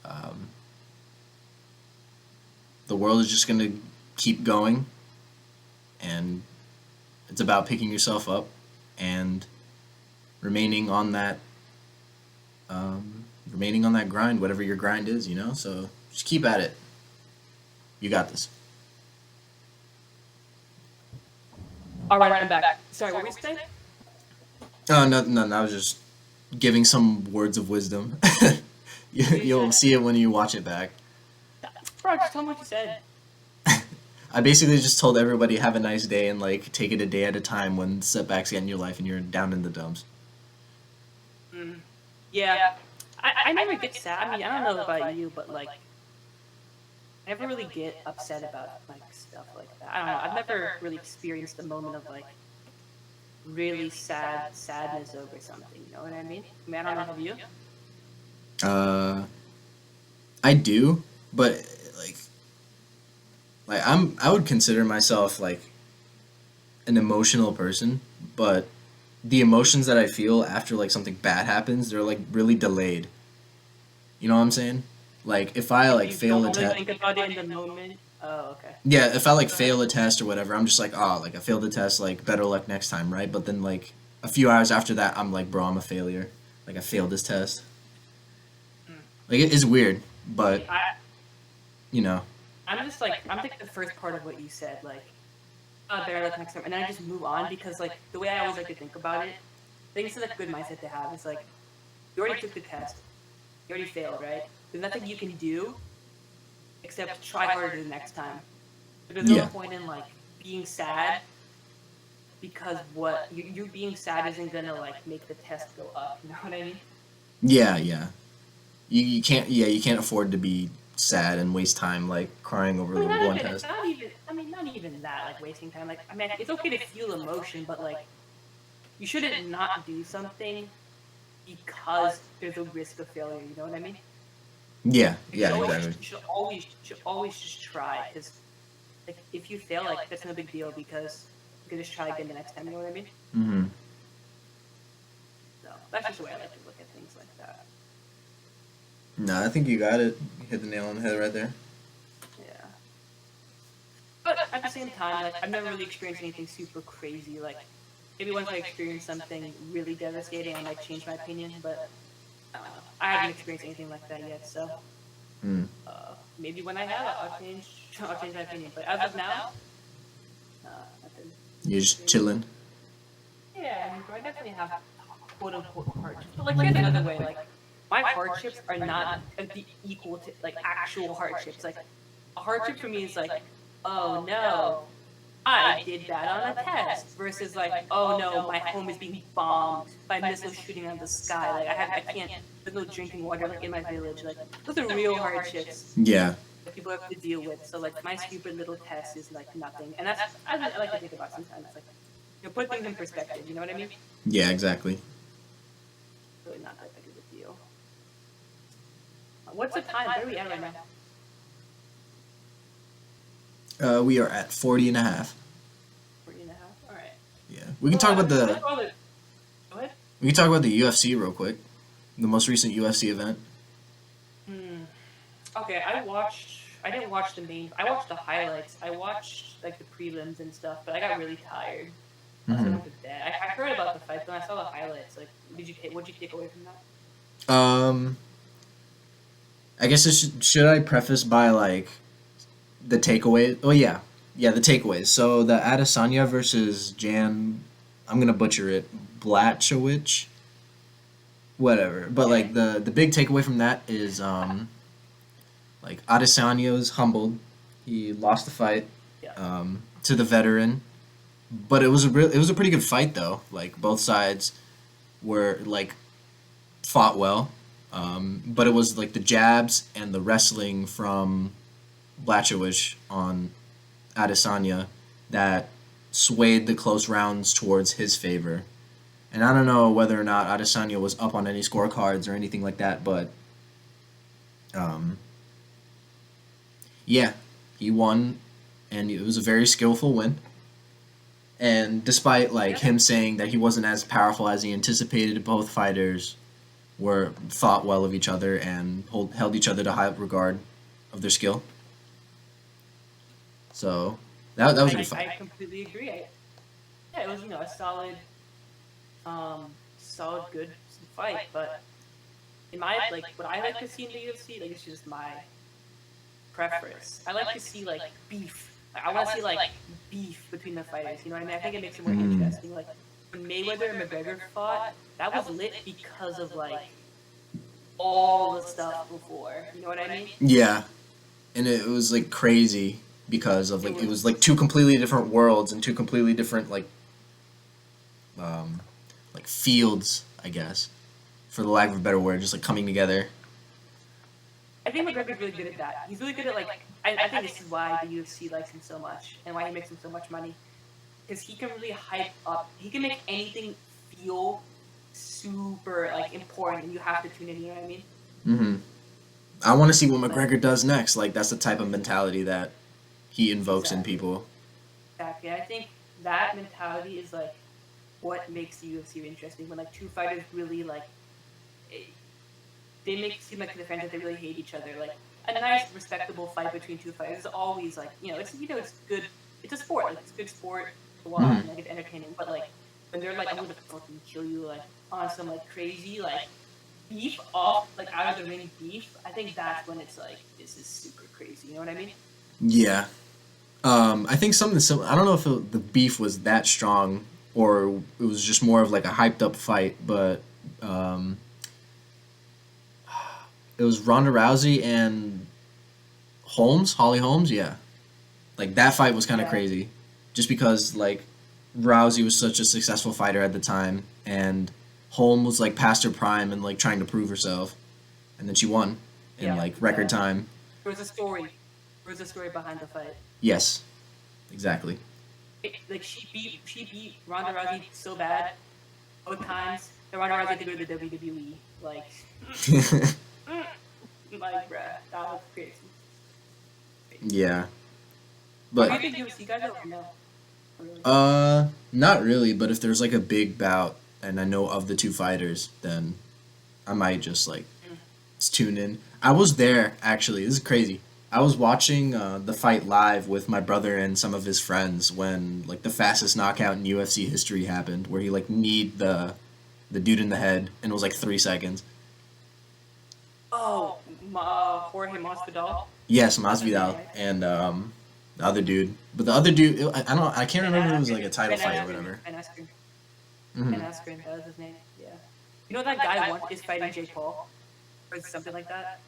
Um, the world is just going to keep going, and it's about picking yourself up and remaining on that remaining on that grind, whatever your grind is, so just keep at it. You got this. All right, I'm back. Sorry, what were you saying? Oh, no, I was just giving some words of wisdom. You'll see it when you watch it back. Bro, just tell me what you said. I basically just told everybody have a nice day and like take it a day at a time when setbacks get in your life and you're down in the dumps. Yeah. I never get sad. I mean, I don't know about you, but like, I never really get upset about like stuff like that. I don't know. I've never really experienced a moment of like really sadness over something. You know what I mean? I mean, I don't know. Have you? Uh, I do, but like I would consider myself like an emotional person, but the emotions that I feel after like something bad happens, they're like really delayed. You know what I'm saying? Like if I Like like you fail don't a really test, think about it in the moment. Oh, okay. yeah, if I like fail a test or whatever, I'm just like, oh, like I failed the test, like better luck next time, right? But then like a few hours after that, I'm like, bro, I'm a failure. Like I failed this test. Mm. Like it is weird, but See, you know, I'm like the first part of what you said, like, oh, better luck next time, and then I just move on because like the way I always like to think about it, I think this is like a good mindset to have. Is like you already took the test, you already failed, right? There's nothing you can do except try harder the next time. But there's no yeah, point in like being sad because what you being sad isn't gonna like make the test go up. You know what I mean? yeah, yeah. You can't, yeah, you can't afford to be sad and waste time like crying over I mean, the one test. not even. I mean, not even that. Like wasting time. Like, I mean, it's okay to feel emotion, but like, you shouldn't not do something because there's a risk of failure. You know what I mean? Yeah, You should yeah, always, exactly. you should always just try. Because like, if you fail, like, that's no big deal because you can just try again the next time. You know what I mean? Hmm. So that's just the way I like to look at things like that. No, I think you got it. You hit the nail on the head right there. Yeah. But at the same time, like, I've never really experienced anything super crazy. Like, maybe once I experience something really devastating, I might change my opinion. But I don't know. I haven't experienced anything like that yet. So Mm. maybe when I have it, I'll change my opinion. But as of now, nothing You're just crazy. chilling. Yeah, I mean, so I definitely have quote unquote hardships. But like, here's another way. Like, my hardships are not equal to like actual hardships. Like, a hardship for me is like, oh no, I did bad on a test versus like, oh no, my home is being bombed by missiles shooting out of the sky. Like I can't. There's no drinking water like in my village. Like those are real hardships Yeah, that people have to deal with. So like my stupid little test is like nothing, and that's I like to think about sometimes. Like put things in perspective. You know what I mean? yeah, exactly. Really not that big of a deal. What's the time? Where are we at right now? We are at 40 and a half. 40 and a half. All right. Yeah, we can talk about Go the ahead. we can talk about the UFC real quick. The most recent UFC event. Hmm. Okay, I didn't watch the main. I watched the highlights. I watched like the prelims and stuff, but I got really tired, so I Hmm. went to bed. I heard about the fights, and I saw the highlights. Like, what did you take away from that? Um, I guess should I preface by like the takeaway? Oh yeah, yeah, the takeaways. So the Adesanya versus Jan, I'm gonna butcher it, Blachowicz, whatever. But like Okay. the big takeaway from that is like Adesanya's humbled. He lost the fight Yeah. to the veteran, but it was a pretty good fight though. Like both sides were like fought well, but it was like the jabs and the wrestling from Blachowicz on Adesanya that swayed the close rounds towards his favor. And I don't know whether or not Adesanya was up on any scorecards or anything like that, but um, yeah, he won, and it was a very skillful win. And despite like Yeah. him saying that he wasn't as powerful as he anticipated, both fighters were thought well of each other and held each other to high regard of their skill. So that was a good fight. I completely agree. Yeah, it was a solid, solid good fight. But in my like, what I like to see in the UFC, like it's just my preference. I like to see like beef. Like, I want to see like beef between the fighters. You know what I mean? I think it makes it more Mm. interesting. Like when Mayweather and McGregor fought, that was lit because of like all the stuff before. You know what I mean? Yeah, and it was like crazy because of It like it was was like two completely different worlds and two completely different um, like fields, I guess, for the lack of a better word, just like coming together. I think McGregor's really good at that. He's really good at like I think this is why the UFC likes him so much and why he makes him so much money. Because he can really hype up. He can make anything feel super like important, and you have to tune in. You know what I mean? Hmm. I want to see what Like McGregor does next. Like that's the type of mentality that he invokes in exactly, people. exactly. I think that mentality is like what makes the UFC interesting. When like two fighters really like, it, they make it seem like the fans that they really hate each other. Like a nice, respectable fight between two fighters is always like it's good. It's a sport. Like it's a good sport to watch Hmm. and like it's entertaining. But like when they're like, I'm gonna fucking kill you like on some like crazy like beef off like out of the ring beef, I think that's when it's like this is super crazy. You know what I mean? Yeah. I think something similar. I don't know if the beef was that strong or it was just more of like a hyped up fight, but um, it was Ronda Rousey and Holly Holmes. Yeah, like that fight was kind of Yeah, crazy, just because like Rousey was such a successful fighter at the time, and Holmes was like past her prime and like trying to prove herself, and then she won in yeah, like record yeah. time. There was a story. There was a story behind the fight. Yes, exactly. Like she beat Ronda Rousey so bad both times that Ronda Rousey had to go to the WWE. Like, mm, like, bruh, that was crazy. Crazy. Yeah, Are but you a big UFC guy though? Or no, not really. not really. But if there's like a big bout and I know of the two fighters, then I might just like Mm. tune in. I was there actually. This is crazy. I was watching the fight live with my brother and some of his friends when like the fastest knockout in UFC history happened, where he like kneed the dude in the head and it was like 3 seconds. Oh, Jorge Masvidal. Yes, That's his name, Masvidal right? and the other dude, but the other dude, I don't, I can't Ben remember if it was Askren. like a title Ben fight or Askren. whatever. Ben Askren. Ben Hmm. Askren. That was his name. Yeah. You know that guy is fighting Jake Paul or something like that.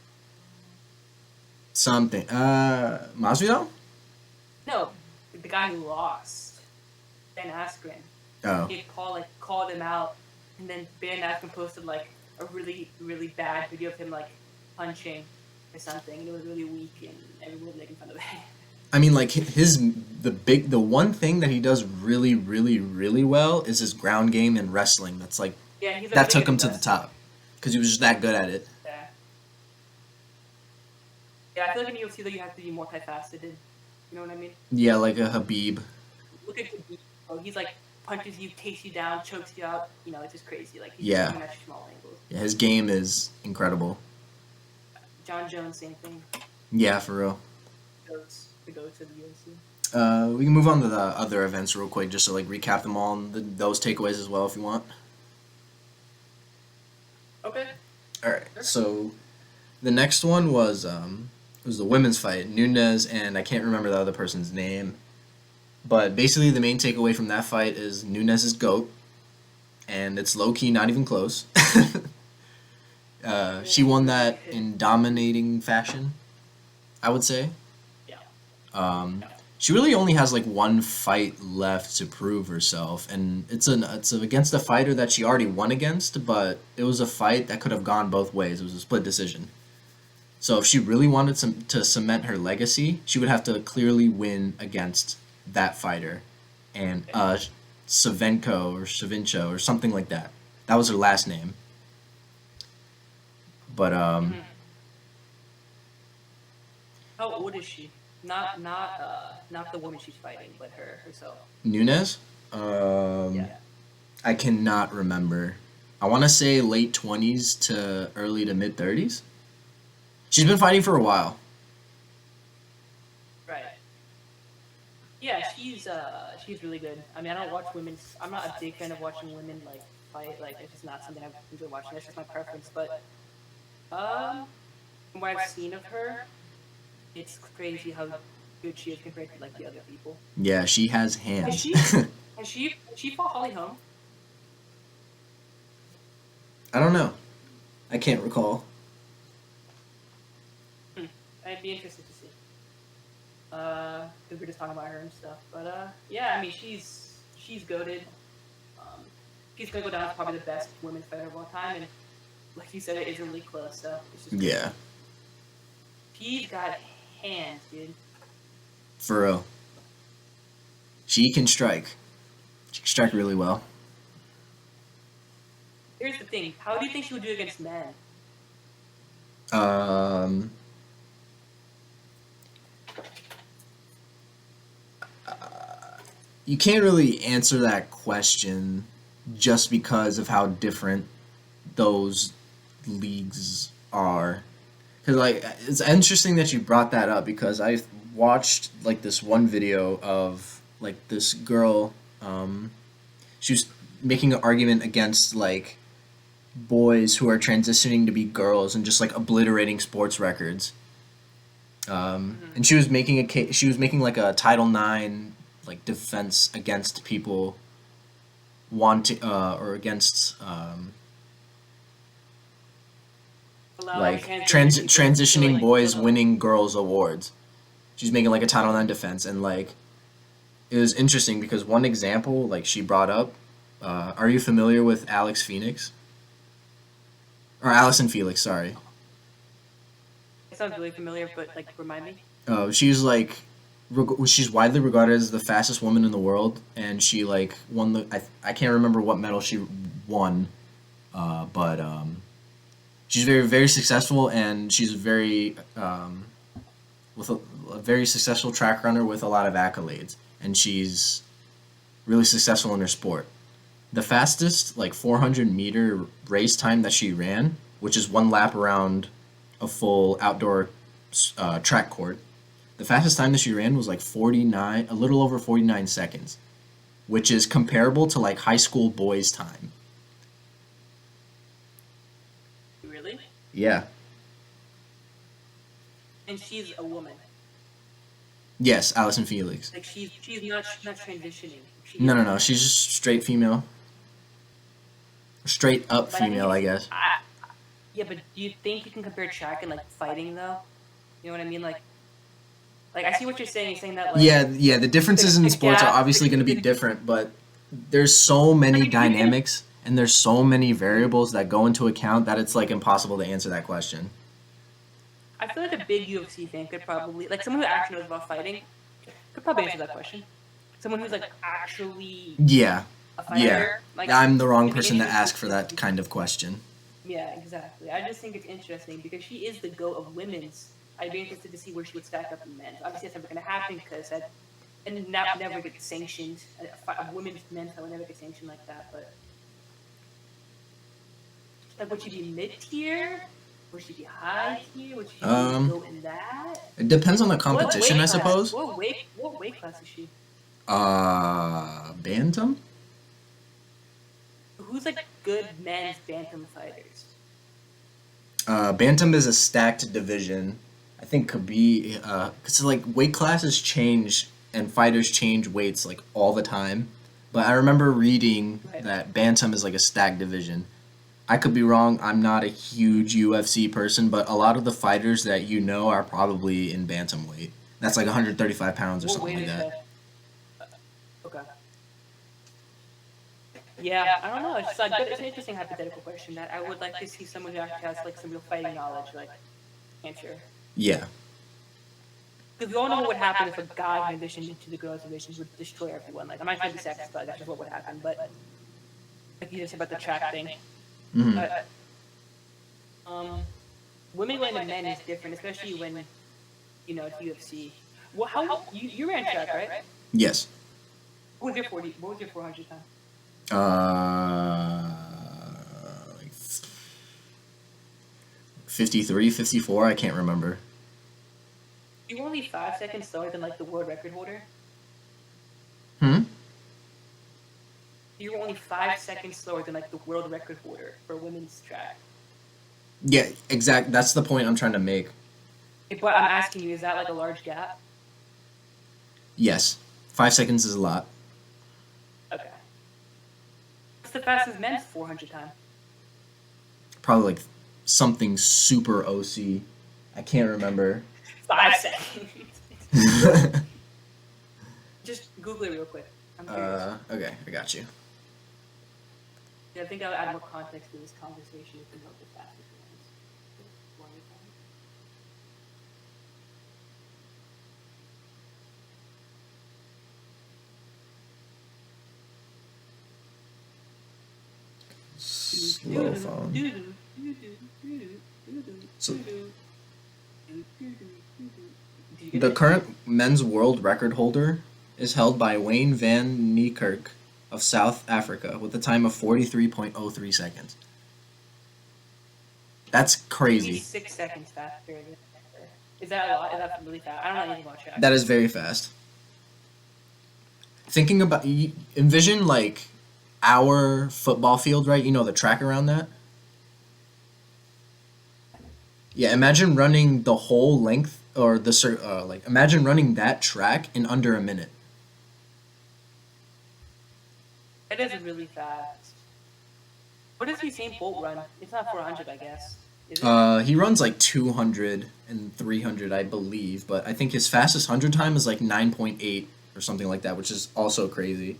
Something. Masvidal. No, the guy who lost, Ben Askren. Oh, Jake Paul like called him out, and then Ben Askren posted like a really really bad video of him like punching or something, and it was really weak, and everyone was making fun of it. I mean, like the one thing that he does really, really, really well is his ground game and wrestling. That's like Yeah, he's like that really took good him in to the wrestling. top because he was just that good at it. Yeah, yeah. I feel like in UFC though you have to be multifaceted. You know what I mean? Yeah, like a Habib. Look at the bro. He's like punches you, takes you down, chokes you out. You know, it's just crazy. Like he's just Yeah, coming at you small angles. yeah, his game is incredible. John Jones, same thing. Yeah, for real. Goes to go to the UFC. We can move on to the other events real quick, just to like recap them all and those takeaways as well, if you want. Okay. All right. So the next one was it was the women's fight, Nunez and I can't remember the other person's name, but basically the main takeaway from that fight is Nunez is GOAT, and it's low key, not even close. She won that in dominating fashion, I would say. Yeah. Um, she really only has like one fight left to prove herself, and it's against a fighter that she already won against, but it was a fight that could have gone both ways. It was a split decision. So if she really wanted to cement her legacy, she would have to clearly win against that fighter, and Savinko or something like that. That was her last name. But Mm-hmm. How old is she? Not the woman she's fighting, but herself. Nunez, Yeah. I cannot remember. I want to say late 20s to early to mid 30s. She's been fighting for a while. Right. Yeah, she's really good. I mean, I don't watch women's. I'm not a big fan of watching women like fight. Like it's just not something I enjoy watching. That's just my preference. But from what I've seen of her, it's crazy how good she is compared to like the other people. Yeah, she has Has hands. she? Has she fought Holly Holm? I don't know. I can't recall. Hmm. I'd be interested to see. Because we're just talking about her and stuff. But yeah, I mean, she's goated. Um, she's gonna go down as probably the best women's fighter of all time, and like you said, it isn't really close. So it's just crazy. Yeah. She's got hands, dude. For real. She can strike. She can strike really well. Here's the thing. How do you think she would do against men? Um, you can't really answer that question just because of how different those leagues are. Because like it's interesting that you brought that up because I watched like this one video of like this girl. She was making an argument against like boys who are transitioning to be girls and just like obliterating sports records. And she was making she was making like a Title IX like defense against people wanting or against Allowing like transgender people to transitioning like boys go. winning girls awards. She's making like a Title IX defense, and like it was interesting because one example like she brought up. Are you familiar with Alex Phoenix or Allison Felix? Sorry. It sounds really familiar, but like remind me. She's like she's widely regarded as the fastest woman in the world, and she like won the I can't remember what medal she won, but she's very successful, and she's very with a very successful track runner with a lot of accolades, and she's really successful in her sport. The fastest like 400-meter race time that she ran, which is one lap around a full outdoor track court. The fastest time that she ran was like 49, a little over 49 seconds, which is comparable to like high school boys' time. Really? Yeah. And she's a woman. Yes, Allison Felix. Like she's not transitioning. No. She's just straight female. Straight up But I think female, I guess. yeah, but do you think you can compare track and like fighting though? You know what I mean? Like I see what you're saying. You're saying that like Yeah. The differences in the sports are gap, obviously going to be different, but there's so many dynamics and there's so many variables that go into account that it's like impossible to answer that question. I feel like a big UFC fan could probably like someone who actually knows about fighting could probably answer that question. Someone who's like actually Yeah. a fighter. Like I'm the wrong it'd be person to interesting ask for that kind of question. Yeah, exactly. I just think it's interesting because she is the GOAT of women's. I'd be interested to see where she would stack up in men's. Obviously, that's never going to happen because that and never get sanctioned. A women's men's fight would never get sanctioned like that. But like, would she be mid tier? Would she be high tier? Would she go in that? It depends on the competition, I suppose. What weight class is she? Bantam? Who's like good men's bantam fighters? Bantam is a stacked division. I think could be because like weight classes change and fighters change weights like all the time. But I remember reading that Bantam is like a stacked division. I could be wrong. I'm not a huge UFC person, but a lot of the fighters that you know are probably in bantamweight. That's like 135 pounds or What something weight like is that. Okay. Yeah, I don't know. It's like it's an interesting hypothetical question that I would like to see someone who actually has like some real fighting knowledge like answer. Yeah. Because we all know what would happen if a guy in addition to the girls' divisions would destroy everyone. Like I'm not trying to be sexist, but that's just what would happen. But like you just said about the track thing. Mm-hmm. But women going to men is different, especially when you know it's UFC. Well, how you ran track, right? Yes. What was your 40? What was your 400 time? Like 53, 54, I can't remember. You were only 5 seconds slower than like the world record holder. You were only 5 seconds slower than like the world record holder for women's track. Yeah, exact. That's the point I'm trying to make. But I'm asking you, is that like a large gap? Yes. 5 seconds is a lot. Okay. What's the fastest men's 400 time? Probably like something super OC. I can't remember. 5 seconds. Just Google it real quick. I'm curious. Okay, I got you. Yeah, I think I'll add more context to this conversation if you know the fastest Slow phone. So the current men's world record holder is held by Wayne van Niekerk of South Africa with a time of 43.03 seconds. That's crazy. 6 seconds faster. Is that a lot? Is that really fast? I don't know anything about track. That is very fast. Thinking about, envision like our football field, right? You know, the track around that? Yeah, imagine running the whole length or imagine running that track in under a minute. That is really fast. What does Usain Bolt run? It's not 400, I guess. Is it? He runs like 200 and 300, I believe, but I think his fastest 100 time is like 9.8 or something like that, which is also crazy.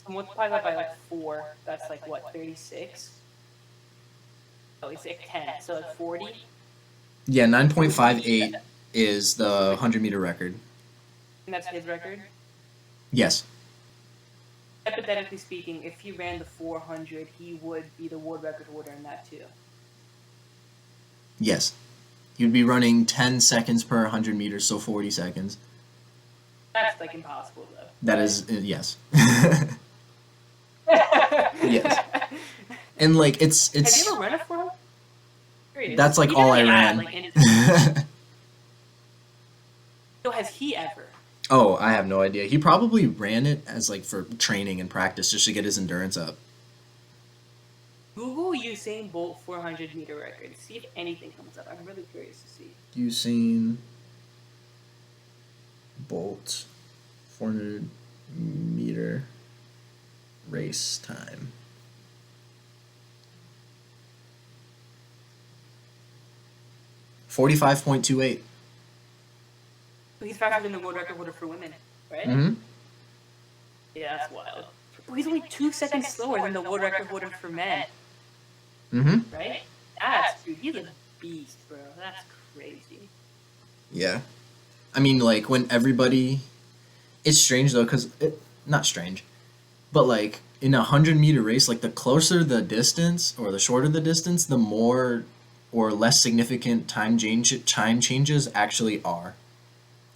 And multiply that by like 4, that's like what, 36? Oh, it's like 10, so like 40? Yeah, 9.58 is the 100-meter record. And that's his record? Yes. Hypothetically speaking, if he ran the 400, he would be the world record holder in that too. Yes. You'd be running 10 seconds per 100 meters, so 40 seconds. That's like impossible though. That is, yes. Yes. And like, it's. Have you ever run a 400? That's like all I ran. So has he ever? Oh, I have no idea. He probably ran it as like for training and practice just to get his endurance up. Google Usain Bolt 400 meter record. See if anything comes up. I'm really curious to see. Usain Bolt 400 meter race time. .28. He's faster than the world record holder for women, right? Mm-hmm. Yeah, that's wild. But he's only 2 seconds slower than the world record holder for men. Mm-hmm. Right? That's dude, he's a beast, bro. That's crazy. Yeah. I mean, like, when everybody... It's strange, though, because... Not strange. But, like, in a 100-meter race, like, the closer the distance, or the shorter the distance, the more or less significant time changes actually are.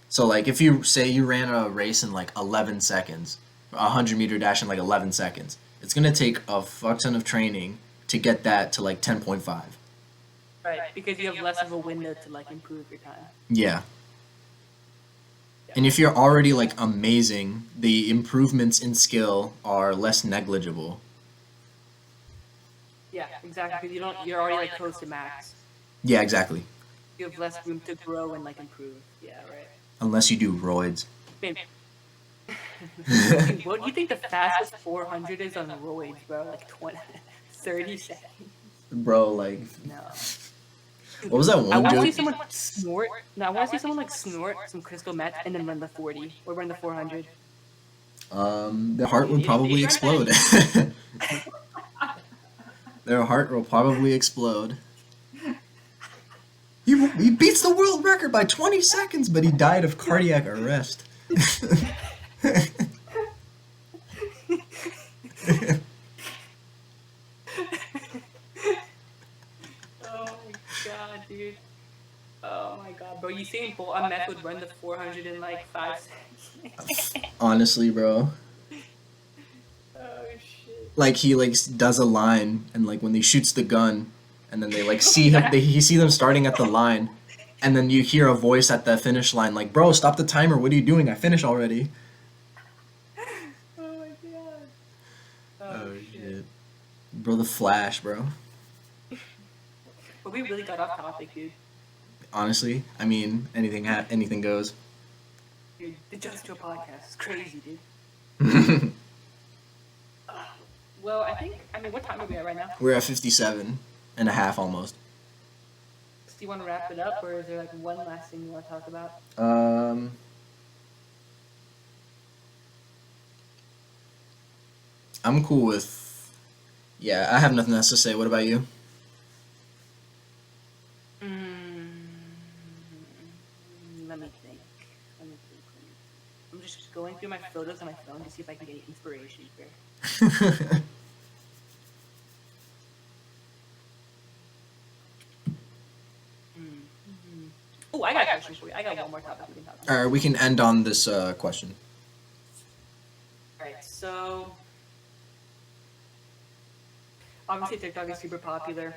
So, like, if you say you ran a race in, like, 11 seconds, a 100-meter dash in, like, 11 seconds, it's going to take a fuck ton of training to get that to, like, 10.5. Right, because you have less of a window to, like, improve your time. Yeah. And if you're already, like, amazing, the improvements in skill are less negligible. Yeah, exactly, because you're already, like, close to max. Yeah, exactly. You have less room to grow and, like, improve. Yeah, right. Unless you do roids. Maybe. Dude, what do you think the fastest 400 is on roids, bro? Like 30 seconds? Bro, like... No. What was that one I want to joke? see someone snort. No, I want to see someone, like, snort some crystal meth and then run the 40. Or run the 400. Their heart would probably explode. Their heart will probably explode. He beats the world record by 20 seconds, but he died of cardiac arrest. Oh my god, dude. Oh my god, bro. Usain Bolt on meth would run the 400 in like 5 seconds. Honestly, bro. Oh shit. Like, he, like, does a line, and, like, when he shoots the gun, and then they, like, see him, you see them starting at the line, and then you hear a voice at the finish line, like, bro, stop the timer, what are you doing? I finished already. Oh my god. Oh shit. Bro, the Flash, bro. But we really got off topic, dude. Honestly, I mean, anything goes. Dude, the Just Joe podcast is crazy, dude. Well, I mean, what time are we at right now? We're at 57 and a half almost. Do you want to wrap it up, or is there like one last thing you want to talk about? I'm cool with... Yeah, I have nothing else to say. What about you? Let me think. I'm just going through my photos on my phone to see if I can get inspiration here. Oh, I got a question for you. I got one more topic we can talk about. All right, we can end on this question. All right, so obviously TikTok is super popular,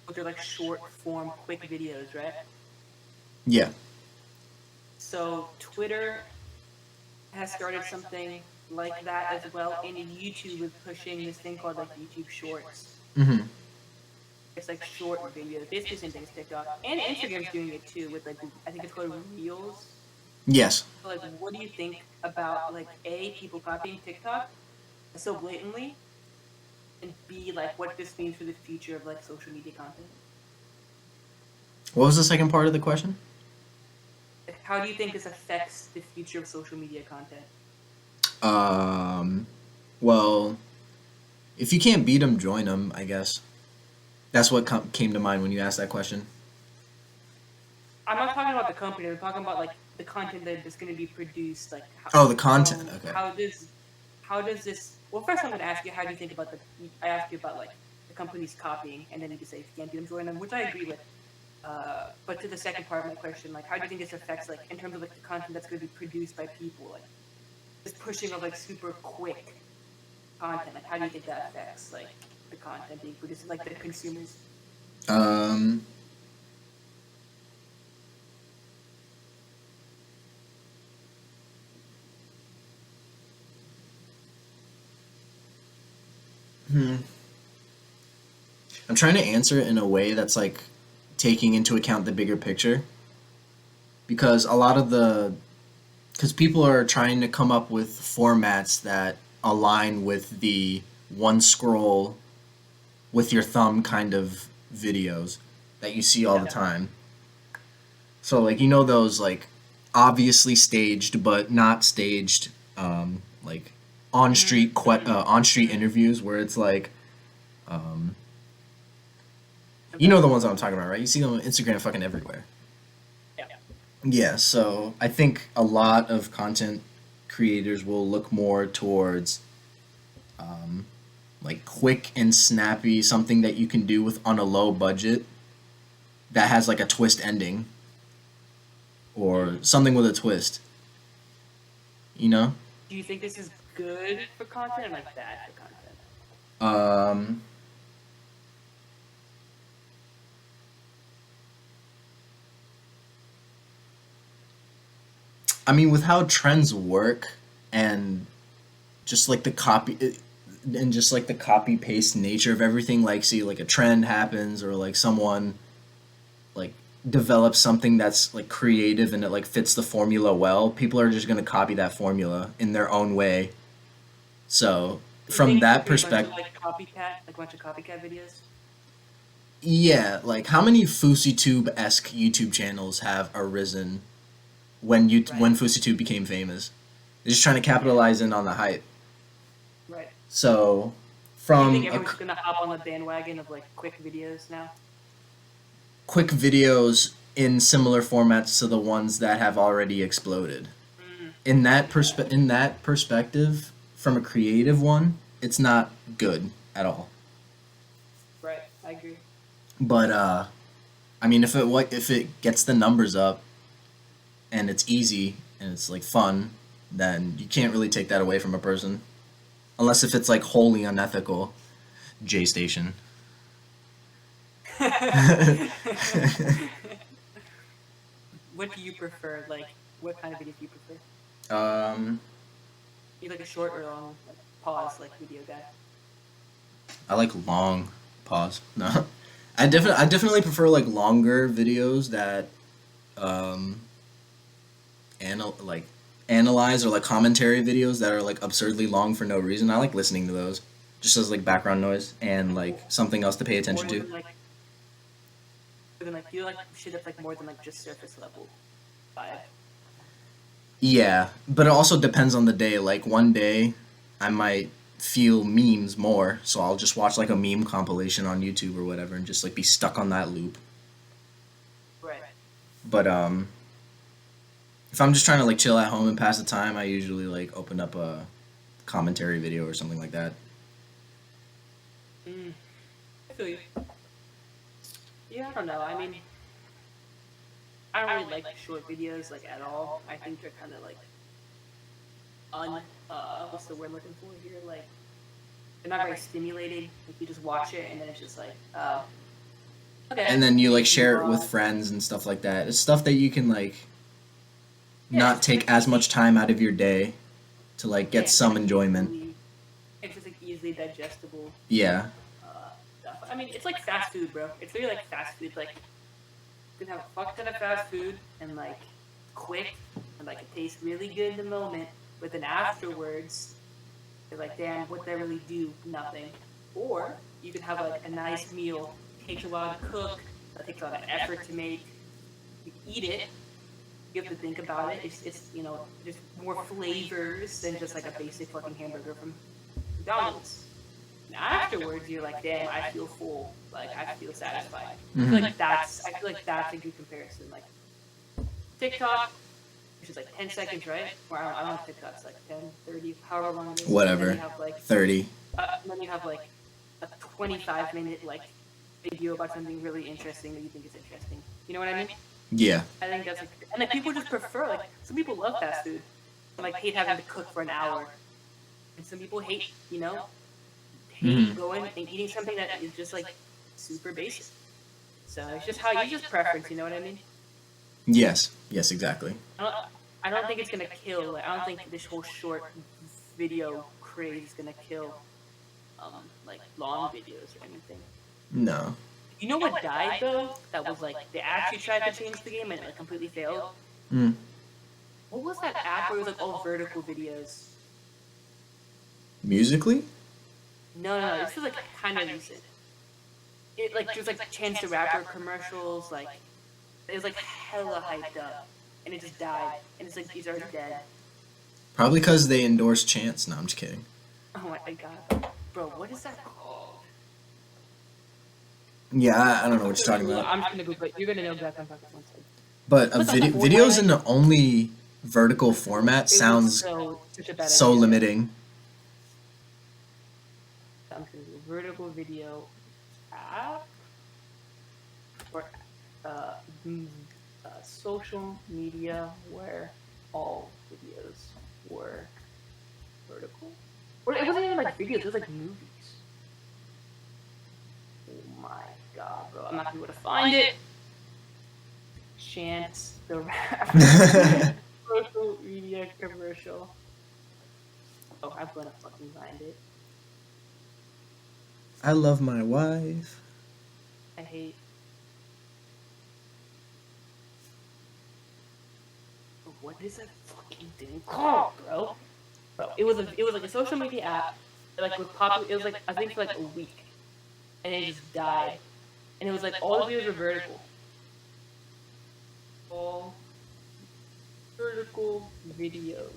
but they're like short form, quick videos, right? Yeah. So Twitter has started something like that as well, and YouTube is pushing this thing called like YouTube Shorts. Mm-hmm. It's like short videos, basically the same thing as TikTok, and Instagram's doing it too with like I think it's called Reels. Yes. So, like, what do you think about like people copying TikTok so blatantly, and B, like what this means for the future of like social media content? What was the second part of the question? How do you think this affects the future of social media content? Well, if you can't beat them, join them, I guess. That's what came to mind when you asked that question. I'm not talking about the company. I'm talking about like the content that is going to be produced. Like, Oh, the content. Okay. How does this? Well, first I'm going to ask you, how do you think about the? I asked you about like the companies copying, and then you can say if you can't beat them, join them, which I agree with. But to the second part of my question, like, how do you think this affects, like, in terms of like the content that's going to be produced by people, like, this pushing of like super quick content? Like, how do you think that affects like the content being produced, like the consumers? Um. Hmm. I'm trying to answer it in a way that's like taking into account the bigger picture, because a lot of because people are trying to come up with formats that align with the one scroll with your thumb kind of videos that you see all the time. So like those like obviously staged but not staged, like on street interviews where it's like, um, you know the ones that I'm talking about, right? You see them on Instagram fucking everywhere. Yeah. Yeah, so I think a lot of content creators will look more towards, um, like quick and snappy, something that you can do with on a low budget that has like a twist ending or something with a twist. You know? Do you think this is good for content or like bad for content? Um, I mean, with how trends work and just like the copy paste nature of everything, like see like a trend happens or like someone like develops something that's like creative and it like fits the formula well, people are just going to copy that formula in their own way. So Do you from think it's that gonna be a bunch of perspective, like a bunch of copycat videos? yeah, like how many FouseyTube-esque YouTube channels have arisen when Right. FouseyTube became famous? They're just trying to Yeah. capitalize in on the hype. Right. So Do you from think everyone's gonna hop on the bandwagon of like quick videos now? quick videos in similar formats to the ones that have already exploded. In that perspective, from a creative one, it's not good at all. Right. I agree. But I mean, if it gets the numbers up and it's easy and it's like fun, then you can't really take that away from a person, unless if it's like wholly unethical. J Station. What do you prefer? Like, what kind of videos do you prefer? um, You like a short or long, like pause, like video guy? I like long pause. No, I definitely prefer like longer videos that um like analyze or like commentary videos that are like absurdly long for no reason. I like listening to those just as like background noise and like something else to pay attention More to. than like, do you like shit that's like more than like just surface level vibe? Yeah, but it also depends on the day. Like one day, I might feel memes more, so I'll just watch like a meme compilation on YouTube or whatever, and just like be stuck on that loop. Right. But if I'm just trying to like chill at home and pass the time, I usually like open up a commentary video or something like that. I feel you. Yeah, I don't know. I mean, I don't really like short videos like at all. I think they're kind of like what's the word I'm looking for here? Like they're not very stimulating. Like you just watch it and then it's just like, oh, okay. And then you like Move share it with on. friends and stuff like that. It's stuff that you can like Yeah, not it's just take like as much easy. time out of your day to like Yeah, get some enjoyment. it's just like easily digestible Yeah. stuff. I mean, it's like fast food, bro. It's really like fast food. Like you can have a fuck ton of fast food and like quick and like it tastes really good in the moment, but then afterwards you're like, damn, what did I really do? Nothing. Or you can have like a nice meal, takes a while to cook, it takes a lot of effort to make. You eat it, you have to think about it. It's there's more flavors than just like a basic fucking hamburger from McDonald's. And afterwards, you're like, damn, I feel full. Like I feel satisfied. Mhm. I feel like that's a good comparison. Like TikTok, which is like 10 seconds, right? Or I don't know if TikTok's like 10, 30, however long it is. And Whatever. then you have like 30. a 25-minute like video about something really interesting that you think is interesting. You know what I mean? Yeah. I think that's like, and like people just prefer like some people love fast food, and like hate having to cook for an hour, and some people hate hate going and eating something that is just like super basic. So it's just how you just preference. You know what I mean? Yes. Yes, exactly. I don't think it's gonna kill. Like, I don't think this whole short video craze is gonna kill like long videos or anything. No. You know what died though? That was like they actually tried to change the game and it like, completely failed. Mm. What was that app where it was like all vertical videos? Musically? No. This was like kind of recent. It like there was like Chance the Rapper commercials. Like it was like hella hyped up, and it just died. And it's like he's already dead. Probably because they endorsed Chance. No, I'm just kidding. Oh my god, bro, what is that called? Yeah, I don't know what you're talking about. I'm just gonna Google it. You're gonna know exactly what I'm talking about. But a What's that videos Fortnite? in the only vertical format It was sounds such a bad so idea. limiting. I'm gonna do vertical video app or social media where all videos were vertical. Or it wasn't even like videos, it was like movies. Oh my god, bro. I'm not gonna be able to find it. Chance the Rapper. Social media commercial. Oh, I'm gonna fucking find it. I love my wife. I hate. What is that fucking thing called, bro? Bro, it was like a social media app that like was popular. It was like I think for like a week, and it just died. And it was like all the videos were vertical. All vertical videos.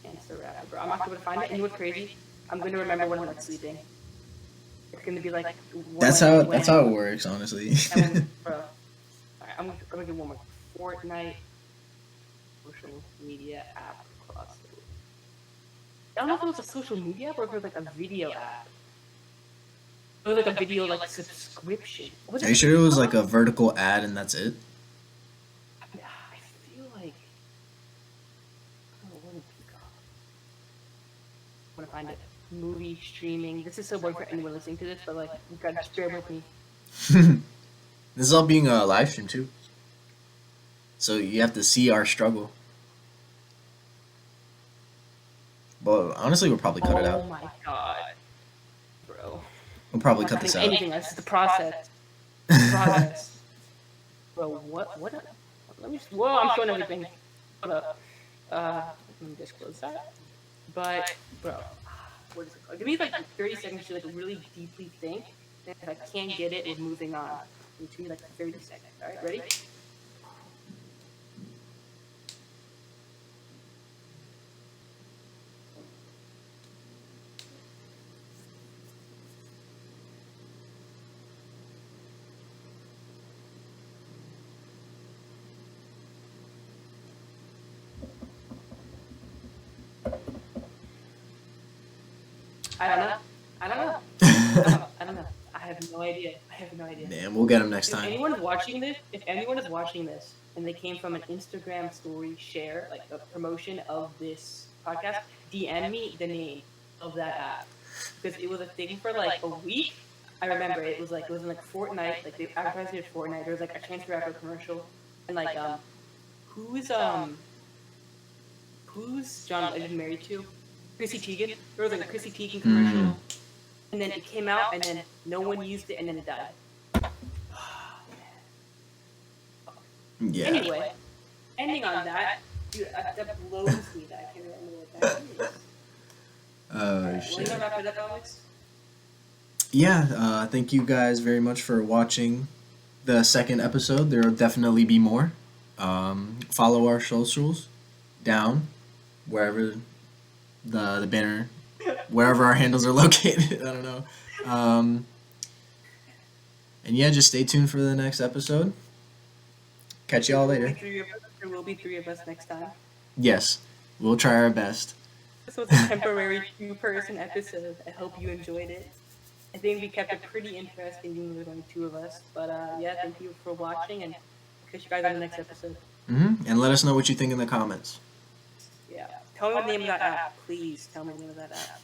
Answer Rapper, bro. I'm not gonna find it. And you know what's crazy? I'm gonna remember when I'm like sleeping. It's gonna be like That's how it works, honestly. bro. Alright, I'm gonna get one more. Fortnite social media app across the world. I don't know if it was a social media app or if it was like a video app. It was like a video like subscription. Are you sure it was like a vertical ad and that's it? I feel like. Oh, what is it called? I want to find it. Movie streaming. This is so boring for anyone listening to this, but like, you gotta just bear with me. This is all being a live stream too. So you have to see our struggle. But honestly, we'll probably cut it out. Oh my god, bro. We'll probably cut this out. Anything. That's the process. Process. Bro, what? Let me. Whoa, I'm showing everything. Hold up. Let me just close that. But, bro, what is it called? Give me like 30 seconds to like really deeply think. And if I can't get it, we're moving on. Give me like 30 seconds. All right, ready? I don't know. I don't know. I don't know. I have no idea. I have no idea. Man, we'll get him next If time. anyone is watching this, and they came from an Instagram story share, like a promotion of this podcast, DM me the name of that app because it was a thing for like a week. I remember it was in like Fortnite, like they advertised it as Fortnite. There was like a Chance the Rapper commercial, and like who's John Legend married to? Chrissy Teigen. There was like a Chrissy Teigen commercial, and then it came out, and then no one used it, and then it died. Yeah. Anyway, ending on that, dude, that blows me that I can't remember what that is. Oh, Will you shit. wrap it up, Alex? Yeah, thank you guys very much for watching the second episode. There will definitely be more. Follow our socials down wherever the banner, wherever our handles are located. I don't know. And yeah, just stay tuned for the next episode. Catch y'all later. There will be 3 of us next time. Yes, we'll try our best. This was a temporary 2-person episode. I hope you enjoyed it. I think we kept it pretty interesting even with only 2 of us. But yeah, thank you for watching, and catch you guys on the next episode. And let us know what you think in the comments. Yeah. Tell me the name of that app. Please tell me the name of that app.